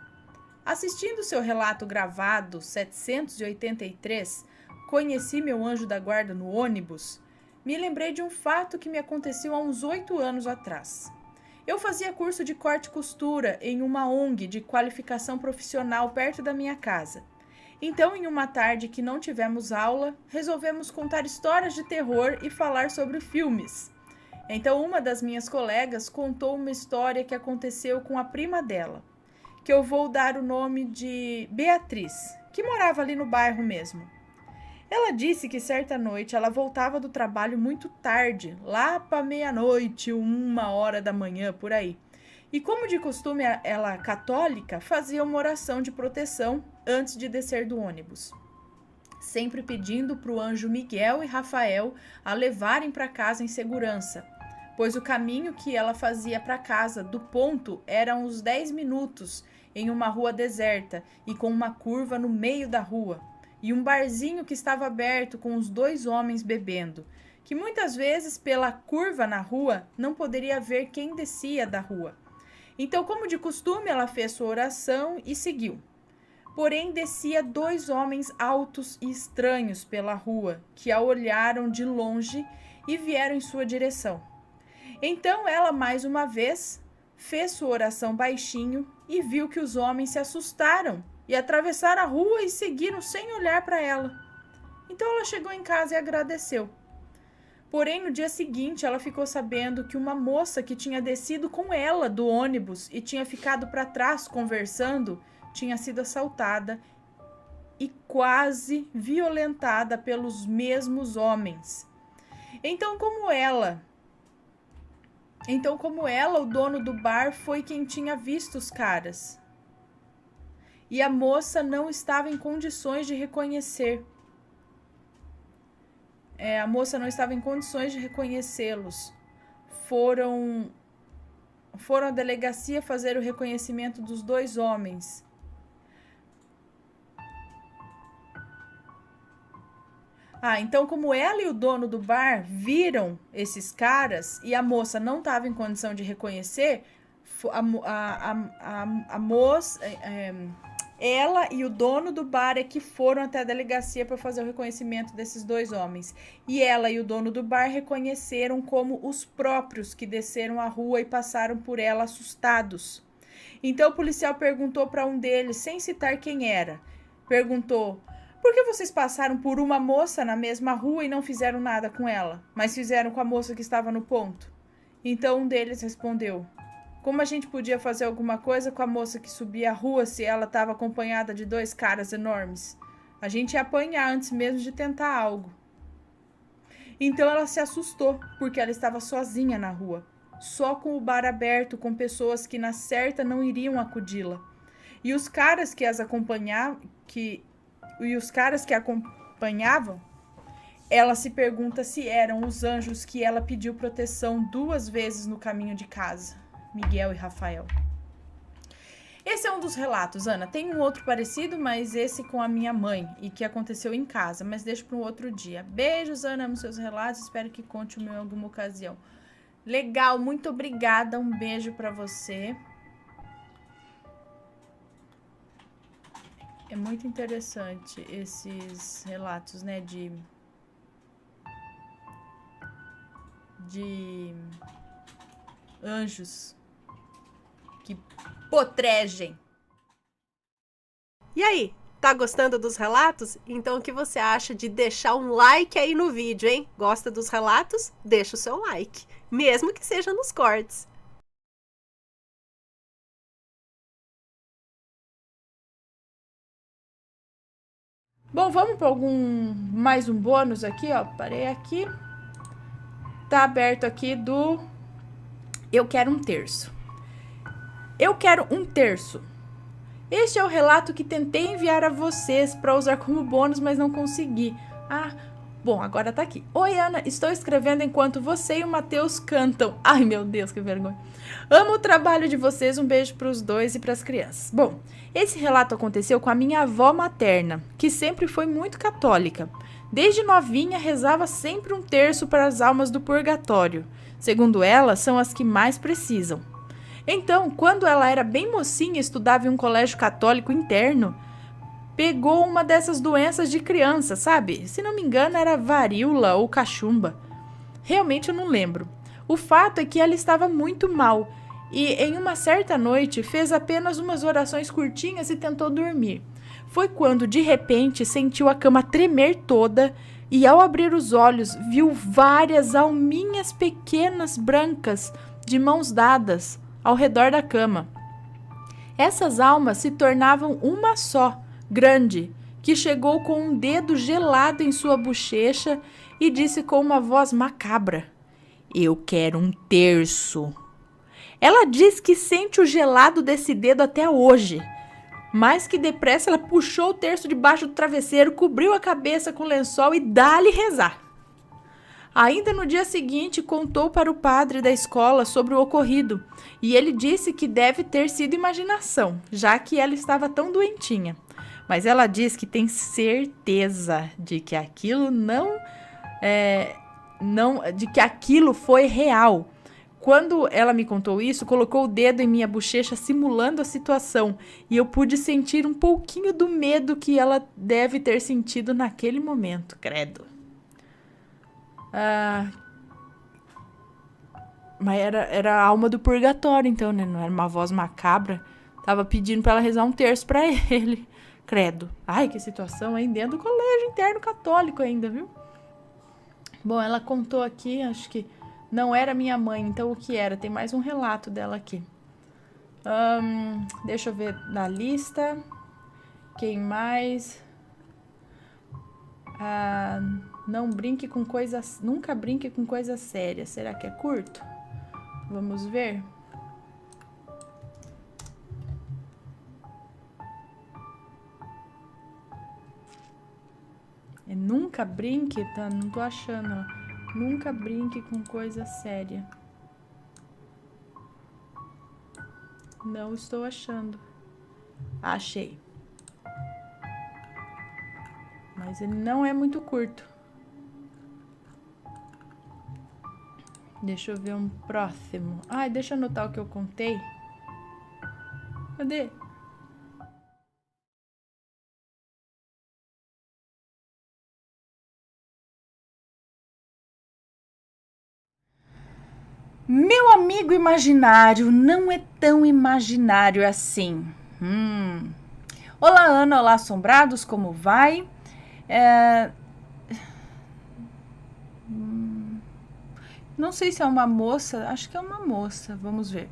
Assistindo seu relato gravado 783, conheci meu anjo da guarda no ônibus, me lembrei de um fato que me aconteceu há uns 8 anos atrás. Eu fazia curso de corte e costura em uma ONG de qualificação profissional perto da minha casa. Então, em uma tarde que não tivemos aula, resolvemos contar histórias de terror e falar sobre filmes. Então, uma das minhas colegas contou uma história que aconteceu com a prima dela, que eu vou dar o nome de Beatriz, que morava ali no bairro mesmo. Ela disse que certa noite ela voltava do trabalho muito tarde, lá para meia-noite, 1h da manhã, por aí. E como de costume ela católica, fazia uma oração de proteção antes de descer do ônibus, sempre pedindo para o anjo Miguel e Rafael a levarem para casa em segurança, pois o caminho que ela fazia para casa do ponto era uns 10 minutos em uma rua deserta e com uma curva no meio da rua, e um barzinho que estava aberto com os 2 homens bebendo, que muitas vezes, pela curva na rua, não poderia ver quem descia da rua. Então, como de costume, ela fez sua oração e seguiu. Porém, descia 2 homens altos e estranhos pela rua, que a olharam de longe e vieram em sua direção. Então, ela, mais uma vez, fez sua oração baixinho e viu que os homens se assustaram e atravessaram a rua e seguiram sem olhar para ela. Então, ela chegou em casa e agradeceu. Porém, no dia seguinte, ela ficou sabendo que uma moça que tinha descido com ela do ônibus e tinha ficado para trás conversando, tinha sido assaltada e quase violentada pelos mesmos homens. Então, como ela, o dono do bar foi quem tinha visto os caras. E a moça não estava em condições de reconhecer. A moça não estava em condições de reconhecê-los. Foram à delegacia fazer o reconhecimento dos 2 homens. Então, como ela e o dono do bar viram esses caras e a moça não estava em condição de reconhecer, a moça, ela e o dono do bar é que foram até a delegacia para fazer o reconhecimento desses 2 homens. E ela e o dono do bar reconheceram como os próprios que desceram a rua e passaram por ela assustados. Então, o policial perguntou para um deles, sem citar quem era, perguntou: por que vocês passaram por uma moça na mesma rua e não fizeram nada com ela, mas fizeram com a moça que estava no ponto? Então um deles respondeu: como a gente podia fazer alguma coisa com a moça que subia a rua se ela estava acompanhada de 2 caras enormes? A gente ia apanhar antes mesmo de tentar algo. Então ela se assustou, porque ela estava sozinha na rua, só com o bar aberto, com pessoas que na certa não iriam acudi-la. E os caras que a acompanhavam, ela se pergunta se eram os anjos que ela pediu proteção 2 vezes no caminho de casa, Miguel e Rafael. Esse é um dos relatos, Ana. Tem um outro parecido, mas esse com a minha mãe e que aconteceu em casa, mas deixo para um outro dia. Beijos, Ana, amo seus relatos, espero que conte o meu em alguma ocasião. Legal, muito obrigada, um beijo para você. É muito interessante esses relatos, né, de anjos que potregem. E aí, tá gostando dos relatos? Então o que você acha de deixar um like aí no vídeo, hein? Gosta dos relatos? Deixa o seu like, mesmo que seja nos cortes. Bom, vamos para mais um bônus aqui, ó. Parei aqui. Tá aberto aqui do Eu Quero um Terço. Eu quero um terço. Este é o relato que tentei enviar a vocês para usar como bônus, mas não consegui. Bom, agora tá aqui. Oi, Ana, estou escrevendo enquanto você e o Matheus cantam. Ai, meu Deus, que vergonha. Amo o trabalho de vocês, um beijo para os 2 e para as crianças. Bom, esse relato aconteceu com a minha avó materna, que sempre foi muito católica. Desde novinha, rezava sempre um terço para as almas do purgatório. Segundo ela, são as que mais precisam. Então, quando ela era bem mocinha e estudava em um colégio católico interno, pegou uma dessas doenças de criança, sabe? Se não me engano, era varíola ou cachumba. Realmente eu não lembro. O fato é que ela estava muito mal e, em uma certa noite, fez apenas umas orações curtinhas e tentou dormir. Foi quando, de repente, sentiu a cama tremer toda e, ao abrir os olhos, viu várias alminhas pequenas brancas de mãos dadas ao redor da cama. Essas almas se tornavam uma só, grande, que chegou com um dedo gelado em sua bochecha e disse com uma voz macabra: eu quero um terço. Ela diz que sente o gelado desse dedo até hoje. Mais que depressa, ela puxou o terço debaixo do travesseiro, cobriu a cabeça com lençol e dá-lhe rezar. Ainda no dia seguinte, contou para o padre da escola sobre o ocorrido, e ele disse que deve ter sido imaginação, já que ela estava tão doentinha. Mas ela diz que tem certeza de que aquilo de que aquilo foi real. Quando ela me contou isso, colocou o dedo em minha bochecha simulando a situação e eu pude sentir um pouquinho do medo que ela deve ter sentido naquele momento, credo. Mas era a alma do purgatório, então, né? Não era uma voz macabra. Tava pedindo pra ela rezar um terço pra ele. Credo. Ai, que situação, hein? Dentro do colégio interno católico ainda, viu? Bom, ela contou aqui, acho que não era minha mãe, então o que era? Tem mais um relato dela aqui. Deixa eu ver na lista. Quem mais? Não brinque com coisas... Nunca brinque com coisas sérias. Será que é curto? Vamos ver. Nunca brinque, tá? Não tô achando, ó. Nunca brinque com coisa séria. Não estou achando. Achei. Mas ele não é muito curto. Deixa eu ver um próximo. Ai, deixa eu anotar o que eu contei. Cadê? Meu amigo imaginário não é tão imaginário assim. Olá, Ana. Olá, assombrados. Como vai? Não sei se é uma moça. Acho que é uma moça. Vamos ver.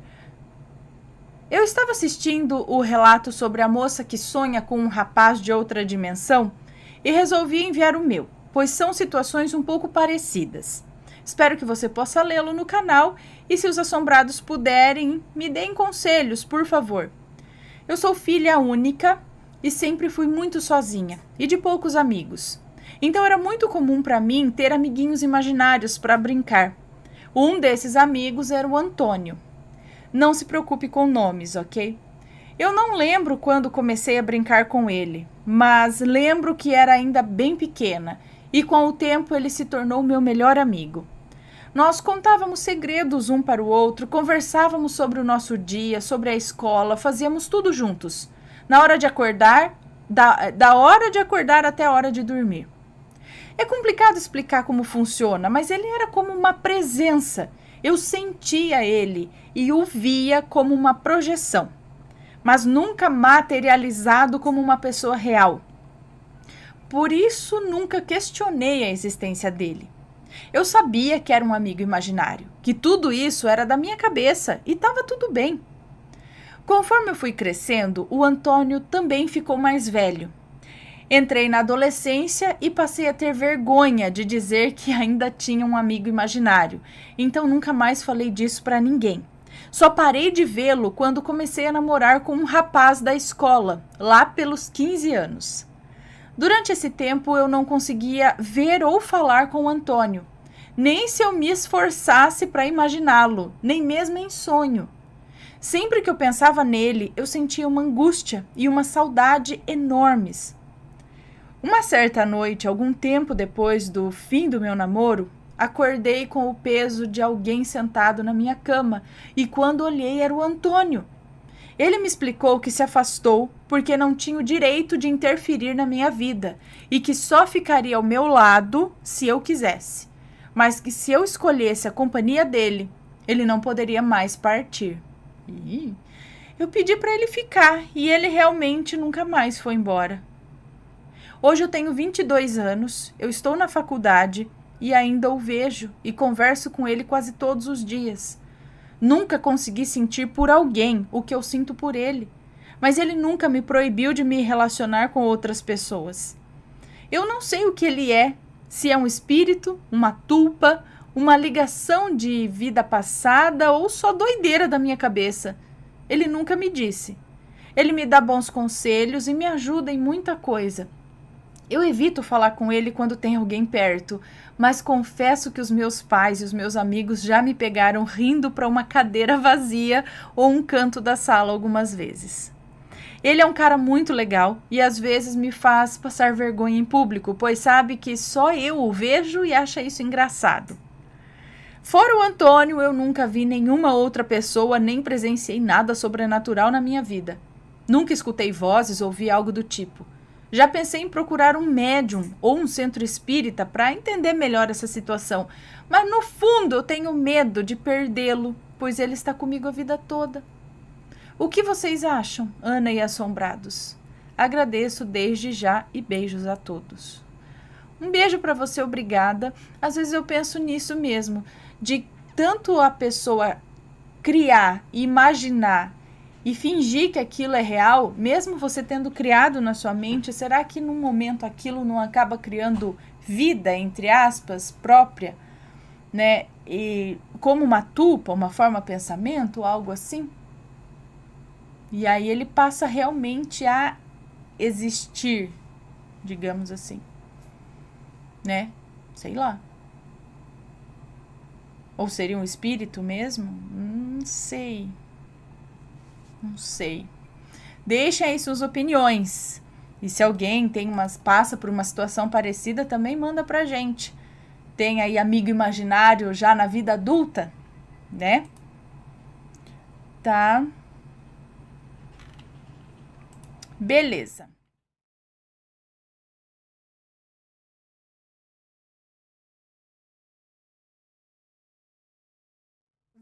Eu estava assistindo o relato sobre a moça que sonha com um rapaz de outra dimensão e resolvi enviar o meu, pois são situações um pouco parecidas. Espero que você possa lê-lo no canal e, se os assombrados puderem, me deem conselhos, por favor. Eu sou filha única e sempre fui muito sozinha e de poucos amigos. Então era muito comum para mim ter amiguinhos imaginários para brincar. Um desses amigos era o Antônio. Não se preocupe com nomes, ok? Eu não lembro quando comecei a brincar com ele, mas lembro que era ainda bem pequena e com o tempo ele se tornou meu melhor amigo. Nós contávamos segredos um para o outro, conversávamos sobre o nosso dia, sobre a escola, fazíamos tudo juntos. Na hora de acordar, da hora de acordar até a hora de dormir. É complicado explicar como funciona, mas ele era como uma presença. Eu sentia ele e o via como uma projeção, mas nunca materializado como uma pessoa real. Por isso, nunca questionei a existência dele. Eu sabia que era um amigo imaginário, que tudo isso era da minha cabeça e estava tudo bem. Conforme eu fui crescendo, o Antônio também ficou mais velho. Entrei na adolescência e passei a ter vergonha de dizer que ainda tinha um amigo imaginário, então nunca mais falei disso para ninguém. Só parei de vê-lo quando comecei a namorar com um rapaz da escola, lá pelos 15 anos. Durante esse tempo eu não conseguia ver ou falar com o Antônio, nem se eu me esforçasse para imaginá-lo, nem mesmo em sonho. Sempre que eu pensava nele, eu sentia uma angústia e uma saudade enormes. Uma certa noite, algum tempo depois do fim do meu namoro, acordei com o peso de alguém sentado na minha cama e quando olhei era o Antônio. Ele me explicou que se afastou porque não tinha o direito de interferir na minha vida e que só ficaria ao meu lado se eu quisesse, mas que se eu escolhesse a companhia dele, ele não poderia mais partir. Eu pedi para ele ficar e ele realmente nunca mais foi embora. Hoje eu tenho 22 anos, eu estou na faculdade e ainda o vejo e converso com ele quase todos os dias. Nunca consegui sentir por alguém o que eu sinto por ele, mas ele nunca me proibiu de me relacionar com outras pessoas. Eu não sei o que ele é, se é um espírito, uma tulpa, uma ligação de vida passada ou só doideira da minha cabeça. Ele nunca me disse. Ele me dá bons conselhos e me ajuda em muita coisa. Eu evito falar com ele quando tem alguém perto, mas confesso que os meus pais e os meus amigos já me pegaram rindo para uma cadeira vazia ou um canto da sala algumas vezes. Ele é um cara muito legal e às vezes me faz passar vergonha em público, pois sabe que só eu o vejo e acha isso engraçado. Fora o Antônio, eu nunca vi nenhuma outra pessoa nem presenciei nada sobrenatural na minha vida. Nunca escutei vozes ou vi algo do tipo. Já pensei em procurar um médium ou um centro espírita para entender melhor essa situação, mas no fundo eu tenho medo de perdê-lo, pois ele está comigo a vida toda. O que vocês acham, Ana e Assombrados? Agradeço desde já e beijos a todos. Um beijo para você, obrigada. Às vezes eu penso nisso mesmo, de tanto a pessoa criar, imaginar e fingir que aquilo é real, mesmo você tendo criado na sua mente, será que num momento aquilo não acaba criando vida, entre aspas, própria, né? E como uma tupa, uma forma de pensamento, algo assim? E aí ele passa realmente a existir, digamos assim, né? Sei lá. Ou seria um espírito mesmo? Não sei. Não sei. Deixem aí suas opiniões. E se alguém passa por uma situação parecida, também manda pra gente. Tem aí amigo imaginário já na vida adulta, né? Tá. Beleza.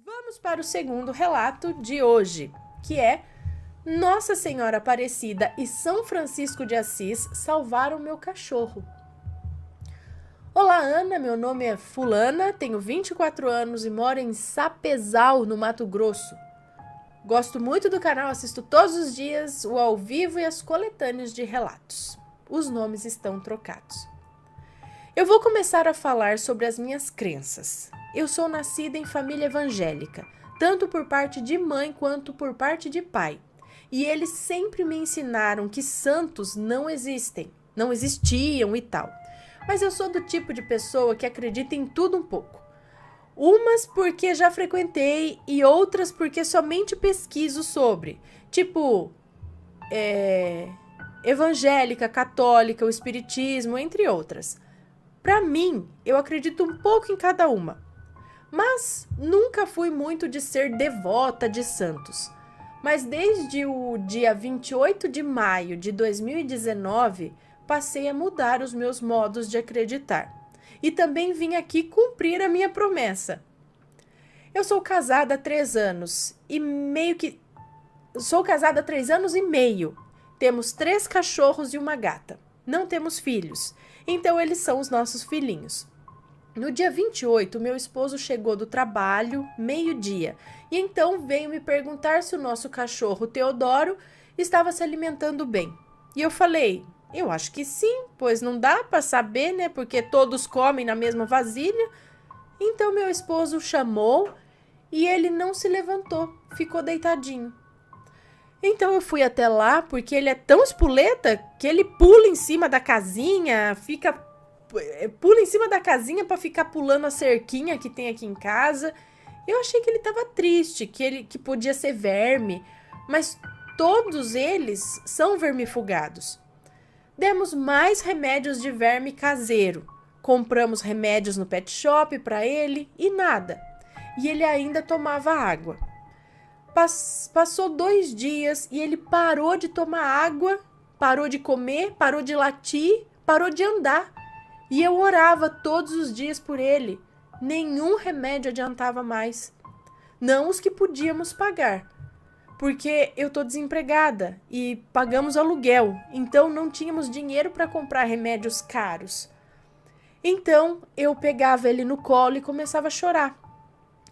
Vamos para o segundo relato de hoje, que é Nossa Senhora Aparecida e São Francisco de Assis salvaram meu cachorro. Olá, Ana, meu nome é Fulana, tenho 24 anos e moro em Sapezal, no Mato Grosso. Gosto muito do canal, assisto todos os dias o ao vivo e as coletâneas de relatos. Os nomes estão trocados. Eu vou começar a falar sobre as minhas crenças. Eu sou nascida em família evangélica, tanto por parte de mãe quanto por parte de pai. E eles sempre me ensinaram que santos não existiam e tal. Mas eu sou do tipo de pessoa que acredita em tudo um pouco. Umas porque já frequentei e outras porque somente pesquiso sobre. Tipo, evangélica, católica, o espiritismo, entre outras. Para mim, eu acredito um pouco em cada uma. Mas nunca fui muito de ser devota de santos. Mas desde o dia 28 de maio de 2019, passei a mudar os meus modos de acreditar. E também vim aqui cumprir a minha promessa. Eu sou casada há 3 anos e meio. Temos 3 cachorros e uma gata. Não temos filhos, então eles são os nossos filhinhos. No dia 28, meu esposo chegou do trabalho, meio-dia, e então veio me perguntar se o nosso cachorro Teodoro estava se alimentando bem. E eu falei, eu acho que sim, pois não dá para saber, né, porque todos comem na mesma vasilha. Então meu esposo chamou e ele não se levantou, ficou deitadinho. Então eu fui até lá, porque ele é tão espoleta que ele pula em cima da casinha, pula em cima da casinha para ficar pulando a cerquinha que tem aqui em casa. Eu achei que ele estava triste, que podia ser verme, mas todos eles são vermifugados. Demos mais remédios de verme caseiro. Compramos remédios no pet shop para ele e nada. E ele ainda tomava água. Passou 2 dias e ele parou de tomar água, parou de comer, parou de latir, parou de andar. E eu orava todos os dias por ele. Nenhum remédio adiantava mais. Não os que podíamos pagar. Porque eu tô desempregada e pagamos aluguel. Então não tínhamos dinheiro para comprar remédios caros. Então eu pegava ele no colo e começava a chorar.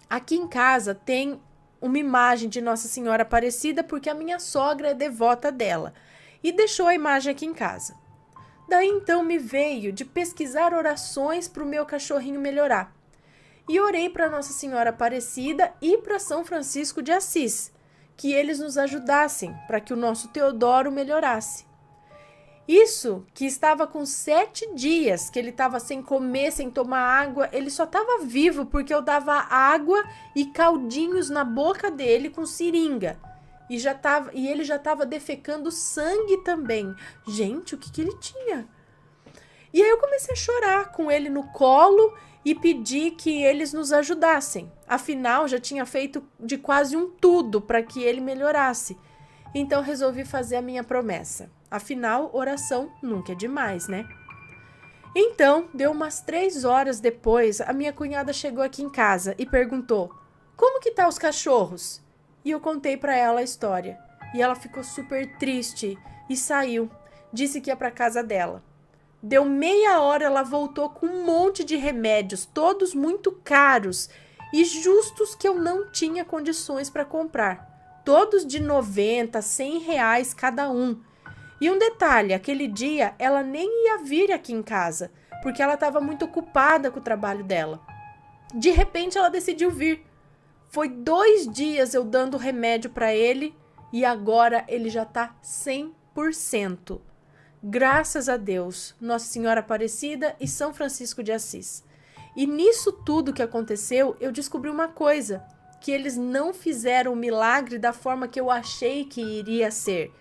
Aqui em casa tem uma imagem de Nossa Senhora Aparecida porque a minha sogra é devota dela. E deixou a imagem aqui em casa. Daí então me veio de pesquisar orações para o meu cachorrinho melhorar. E orei para Nossa Senhora Aparecida e para São Francisco de Assis, que eles nos ajudassem para que o nosso Teodoro melhorasse. Isso que estava com 7 dias, que ele estava sem comer, sem tomar água, ele só estava vivo porque eu dava água e caldinhos na boca dele com seringa. E ele já tava defecando sangue também. Gente, o que ele tinha? E aí eu comecei a chorar com ele no colo e pedi que eles nos ajudassem. Afinal, já tinha feito de quase um tudo para que ele melhorasse. Então resolvi fazer a minha promessa. Afinal, oração nunca é demais, né? Então, deu umas 3 horas depois, a minha cunhada chegou aqui em casa e perguntou: como que tá os cachorros? E eu contei para ela a história. E ela ficou super triste e saiu. Disse que ia para casa dela. Deu meia hora, ela voltou com um monte de remédios, todos muito caros e justos que eu não tinha condições para comprar. Todos de 90, 100 reais cada um. E um detalhe, aquele dia ela nem ia vir aqui em casa, porque ela estava muito ocupada com o trabalho dela. De repente ela decidiu vir. Foi 2 dias eu dando remédio para ele e agora ele já tá 100%. Graças a Deus, Nossa Senhora Aparecida e São Francisco de Assis. E nisso tudo que aconteceu, eu descobri uma coisa, que eles não fizeram o milagre da forma que eu achei que iria ser.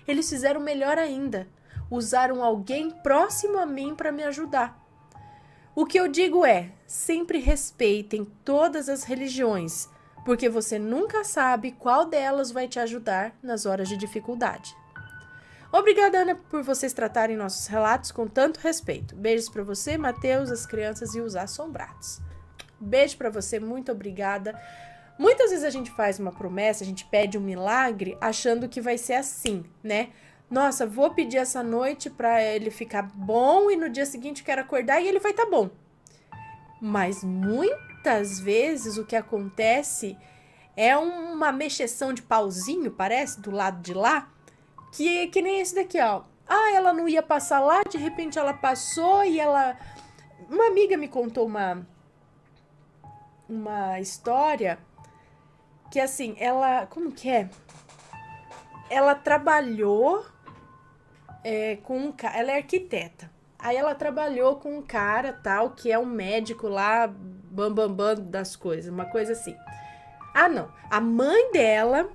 Eles fizeram melhor ainda, usaram alguém próximo a mim para me ajudar. O que eu digo é, sempre respeitem todas as religiões, porque você nunca sabe qual delas vai te ajudar nas horas de dificuldade. Obrigada, Ana, por vocês tratarem nossos relatos com tanto respeito. Beijos para você, Mateus, as crianças e os assombrados. Beijo para você, muito obrigada. Muitas vezes a gente faz uma promessa, a gente pede um milagre achando que vai ser assim, né? Nossa, vou pedir essa noite para ele ficar bom e no dia seguinte quero acordar e ele vai estar bom. Mas muitas vezes o que acontece é uma mexeção de pauzinho, parece, do lado de lá, que nem esse daqui, ó. Ah, ela não ia passar lá, de repente ela passou e ela... Uma amiga me contou uma história que, assim, ela... Como que é? Ela trabalhou com um cara... Ela é arquiteta. Aí ela trabalhou com um cara, tal, que é um médico lá, bam das coisas, uma coisa assim. Ah, não. A mãe dela...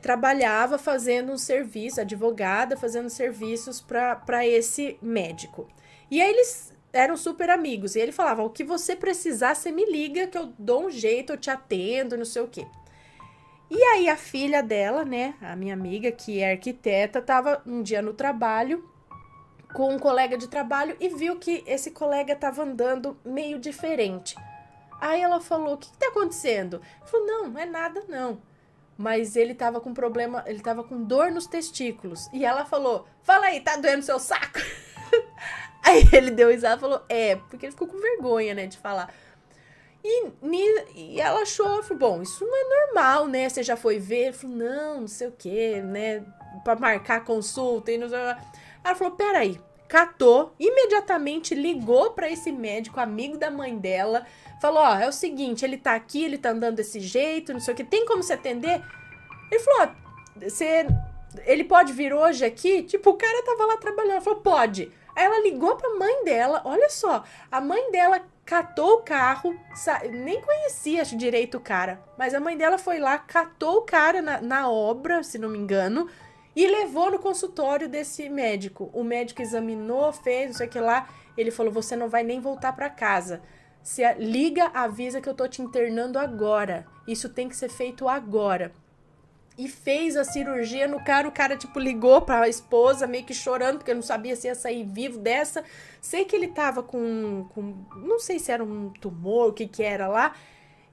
trabalhava fazendo um serviço, advogada, fazendo serviços para esse médico. E aí eles eram super amigos. E ele falava, o que você precisar, você me liga que eu dou um jeito, eu te atendo, não sei o quê. E aí a filha dela, né, a minha amiga, que é arquiteta, estava um dia no trabalho com um colega de trabalho e viu que esse colega estava andando meio diferente. Aí ela falou, o que tá acontecendo? Ele falou, não é nada não. Mas ele tava com problema, ele tava com dor nos testículos. E ela falou, fala aí, tá doendo seu saco? Aí ele deu risada e falou, porque ele ficou com vergonha, né, de falar. E ela achou, falou, bom, isso não é normal, né, você já foi ver? Ele falou, não sei o que, né, pra marcar consulta e não sei o que. Ela falou, peraí, catou, imediatamente ligou pra esse médico, amigo da mãe dela, falou, ó, é o seguinte, ele tá aqui, ele tá andando desse jeito, não sei o que, tem como você atender? Ele falou, ó, ele pode vir hoje aqui? Tipo, o cara tava lá trabalhando, ela falou, pode. Aí ela ligou pra mãe dela, olha só, a mãe dela catou o carro, nem conhecia acho, direito o cara, mas a mãe dela foi lá, catou o cara na obra, se não me engano, e levou no consultório desse médico. O médico examinou, fez, não sei o que lá, ele falou, você não vai nem voltar pra casa. Você liga, avisa que eu tô te internando agora. Isso tem que ser feito agora. E fez a cirurgia no cara. O cara, tipo, ligou pra esposa, meio que chorando, porque não sabia se ia sair vivo dessa. Sei que ele tava com não sei se era um tumor, o que era lá.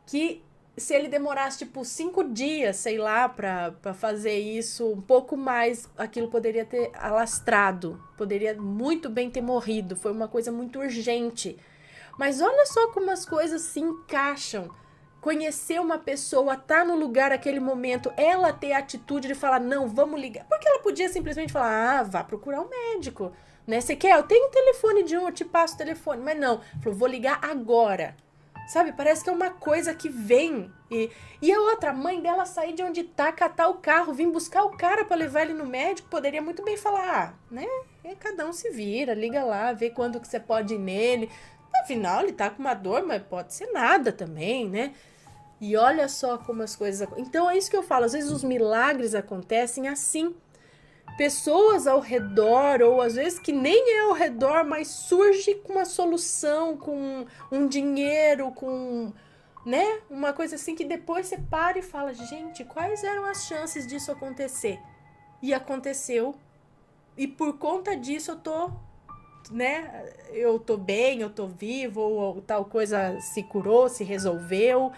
Que se ele demorasse, tipo, 5 dias, sei lá, pra fazer isso, um pouco mais, aquilo poderia ter alastrado. Poderia muito bem ter morrido. Foi uma coisa muito urgente. Mas olha só como as coisas se encaixam. Conhecer uma pessoa, tá no lugar naquele momento, ela ter a atitude de falar, não, vamos ligar. Porque ela podia simplesmente falar, vá procurar um médico. Né? Você quer? Eu tenho o telefone de um, eu te passo o telefone. Mas não, falou, vou ligar agora. Sabe, parece que é uma coisa que vem. E a outra, a mãe dela sair de onde tá, catar o carro, vir buscar o cara pra levar ele no médico, poderia muito bem falar, né? Cada um se vira, liga lá, vê quando que você pode ir nele. Afinal, ele tá com uma dor, mas pode ser nada também, né? E olha só como as coisas... Então é isso que eu falo, às vezes os milagres acontecem assim. Pessoas ao redor, ou às vezes que nem é ao redor, mas surge com uma solução, com um dinheiro, com, né, uma coisa assim que depois você para e fala, gente, quais eram as chances disso acontecer? E aconteceu. E por conta disso eu tô, né, eu tô bem, eu tô vivo, ou tal coisa se curou, se resolveu,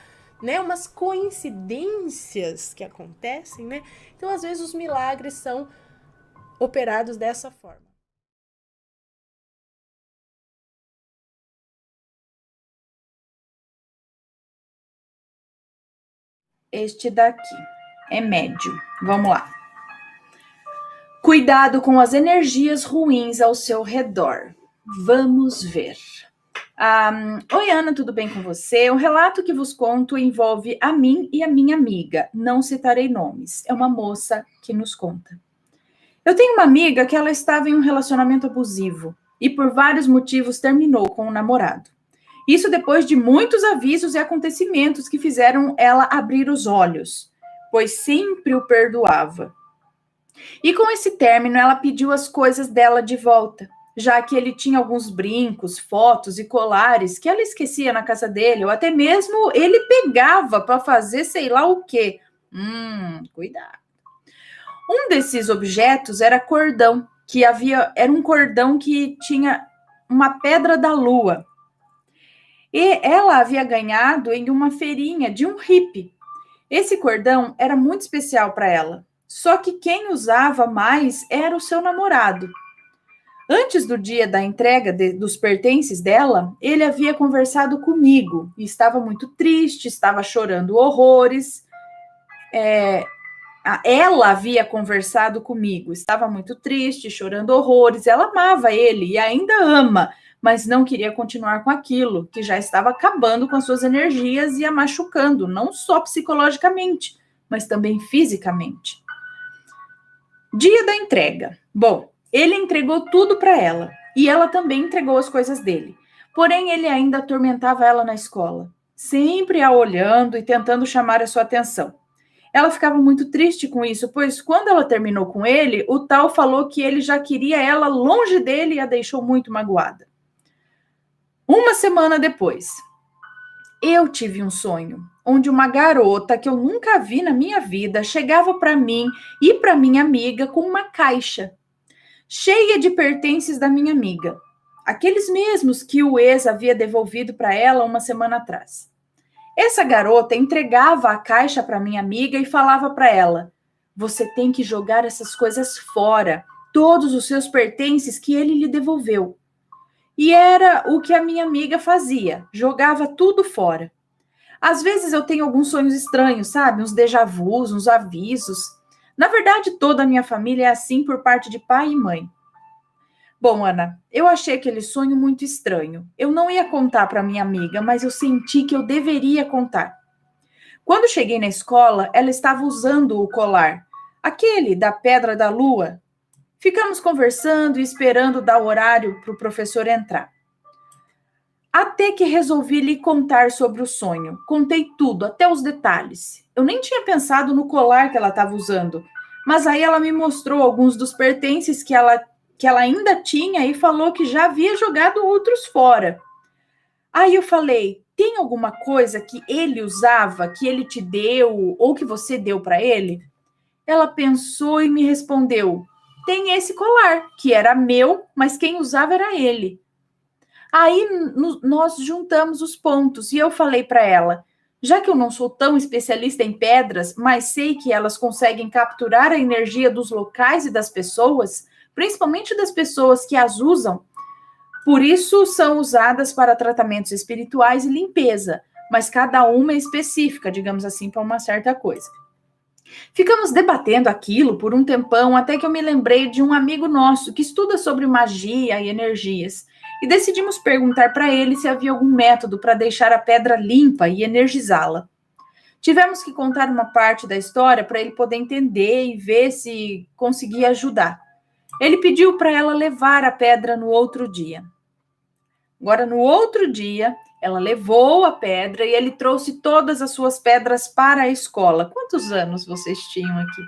né? Umas coincidências que acontecem, né? Então, às vezes os milagres são operados dessa forma. Este daqui é médio. Vamos lá. Cuidado com as energias ruins ao seu redor. Vamos ver. Oi, Ana, tudo bem com você? O relato que vos conto envolve a mim e a minha amiga. Não citarei nomes. É uma moça que nos conta. Eu tenho uma amiga que ela estava em um relacionamento abusivo e por vários motivos terminou com o namorado. Isso depois de muitos avisos e acontecimentos que fizeram ela abrir os olhos, pois sempre o perdoava. E com esse término, ela pediu as coisas dela de volta, já que ele tinha alguns brincos, fotos e colares que ela esquecia na casa dele, ou até mesmo ele pegava para fazer sei lá o quê. Cuidado. Um desses objetos era cordão, era um cordão que tinha uma pedra da lua. E ela havia ganhado em uma feirinha de um hippie. Esse cordão era muito especial para ela. Só que quem usava mais era o seu namorado. Antes do dia da entrega dos pertences dela, ele havia conversado comigo e estava muito triste, estava chorando horrores. Ela havia conversado comigo, estava muito triste, chorando horrores. Ela amava ele e ainda ama, mas não queria continuar com aquilo, que já estava acabando com as suas energias e a machucando, não só psicologicamente, mas também fisicamente. Dia da entrega. Bom, ele entregou tudo para ela e ela também entregou as coisas dele. Porém, ele ainda atormentava ela na escola, sempre a olhando e tentando chamar a sua atenção. Ela ficava muito triste com isso, pois quando ela terminou com ele, o tal falou que ele já queria ela longe dele e a deixou muito magoada. Uma semana depois, eu tive um sonho onde uma garota que eu nunca vi na minha vida chegava para mim e para minha amiga com uma caixa cheia de pertences da minha amiga, aqueles mesmos que o ex havia devolvido para ela uma semana atrás. Essa garota entregava a caixa para minha amiga e falava para ela: você tem que jogar essas coisas fora, todos os seus pertences que ele lhe devolveu. E era o que a minha amiga fazia, jogava tudo fora. Às vezes eu tenho alguns sonhos estranhos, sabe? Uns déjà vus, uns avisos. Na verdade, toda a minha família é assim por parte de pai e mãe. Bom, Ana, eu achei aquele sonho muito estranho. Eu não ia contar para minha amiga, mas eu senti que eu deveria contar. Quando cheguei na escola, ela estava usando o colar, aquele da pedra da lua. Ficamos conversando e esperando dar o horário para o professor entrar. Até que resolvi lhe contar sobre o sonho. Contei tudo, até os detalhes. Eu nem tinha pensado no colar que ela estava usando, mas aí ela me mostrou alguns dos pertences que ela ainda tinha e falou que já havia jogado outros fora. Aí eu falei: tem alguma coisa que ele usava, que ele te deu ou que você deu para ele? Ela pensou e me respondeu: tem esse colar, que era meu, mas quem usava era ele. Aí nós juntamos os pontos e eu falei para ela: já que eu não sou tão especialista em pedras, mas sei que elas conseguem capturar a energia dos locais e das pessoas, principalmente das pessoas que as usam, por isso são usadas para tratamentos espirituais e limpeza, mas cada uma é específica, digamos assim, para uma certa coisa. Ficamos debatendo aquilo por um tempão, até que eu me lembrei de um amigo nosso que estuda sobre magia e energias, e decidimos perguntar para ele se havia algum método para deixar a pedra limpa e energizá-la. Tivemos que contar uma parte da história para ele poder entender e ver se conseguia ajudar. Ele pediu para ela levar a pedra no outro dia. Agora, no outro dia, Ela levou a pedra e ele trouxe todas as suas pedras para a escola. Quantos anos vocês tinham aqui?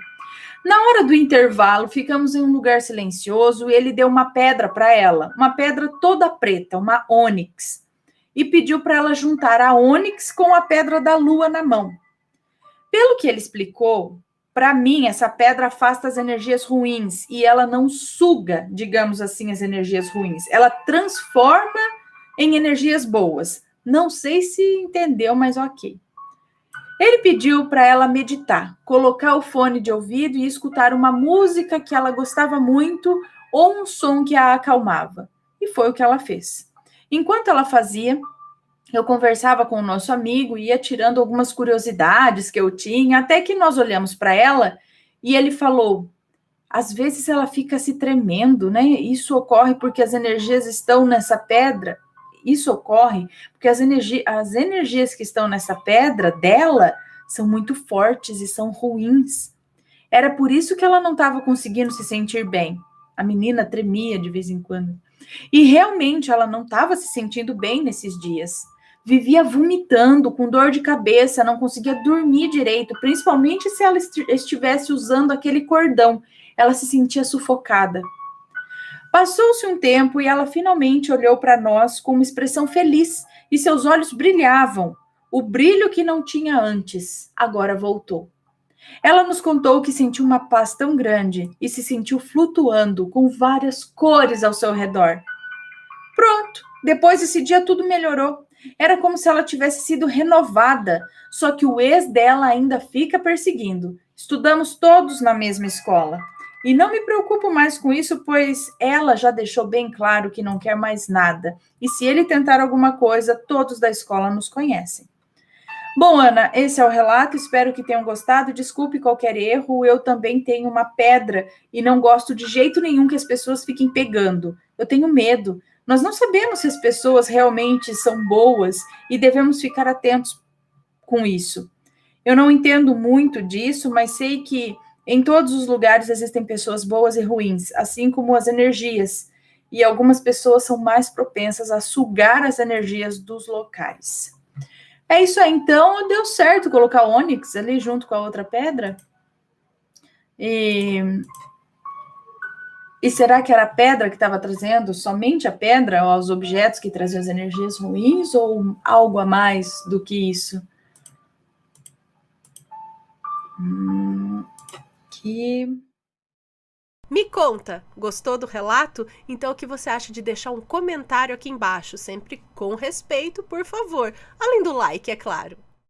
Na hora do intervalo, ficamos em um lugar silencioso e ele deu uma pedra para ela, uma pedra toda preta, uma ônix, e pediu para ela juntar a ônix com a pedra da lua na mão. Pelo que ele explicou, para mim, essa pedra afasta as energias ruins e ela não suga, digamos assim, as energias ruins. Ela transforma em energias boas. Não sei se entendeu, mas ok. Ele pediu para ela meditar, colocar o fone de ouvido e escutar uma música que ela gostava muito ou um som que a acalmava. E foi o que ela fez. Enquanto ela fazia, eu conversava com o nosso amigo e ia tirando algumas curiosidades que eu tinha, até que nós olhamos para ela e ele falou: às vezes ela fica se tremendo, né? Isso ocorre porque as energias estão nessa pedra. Isso ocorre porque as energias que estão nessa pedra dela são muito fortes e são ruins. Era por isso que ela não estava conseguindo se sentir bem. A menina tremia de vez em quando. E realmente ela não estava se sentindo bem nesses dias. Vivia vomitando, com dor de cabeça, não conseguia dormir direito, principalmente se ela estivesse usando aquele cordão. Ela se sentia sufocada. Passou-se um tempo e ela finalmente olhou para nós com uma expressão feliz e seus olhos brilhavam. O brilho que não tinha antes, agora voltou. Ela nos contou que sentiu uma paz tão grande e se sentiu flutuando com várias cores ao seu redor. Pronto, depois desse dia tudo melhorou. Era como se ela tivesse sido renovada, só que o ex dela ainda fica perseguindo. Estudamos todos na mesma escola. E não me preocupo mais com isso, pois ela já deixou bem claro que não quer mais nada. E se ele tentar alguma coisa, todos da escola nos conhecem. Bom, Ana, esse é o relato. Espero que tenham gostado. Desculpe qualquer erro. Eu também tenho uma pedra e não gosto de jeito nenhum que as pessoas fiquem pegando. Eu tenho medo. Nós não sabemos se as pessoas realmente são boas e devemos ficar atentos com isso. Eu não entendo muito disso, mas sei que em todos os lugares existem pessoas boas e ruins, assim como as energias. E algumas pessoas são mais propensas a sugar as energias dos locais. É isso aí, então deu certo colocar o ônix ali junto com a outra pedra? E será que era a pedra que estava trazendo, somente a pedra, ou os objetos que traziam as energias ruins, ou algo a mais do que isso? Me conta, gostou do relato? Então o que você acha de deixar um comentário aqui embaixo, sempre com respeito, por favor, além do like, é claro.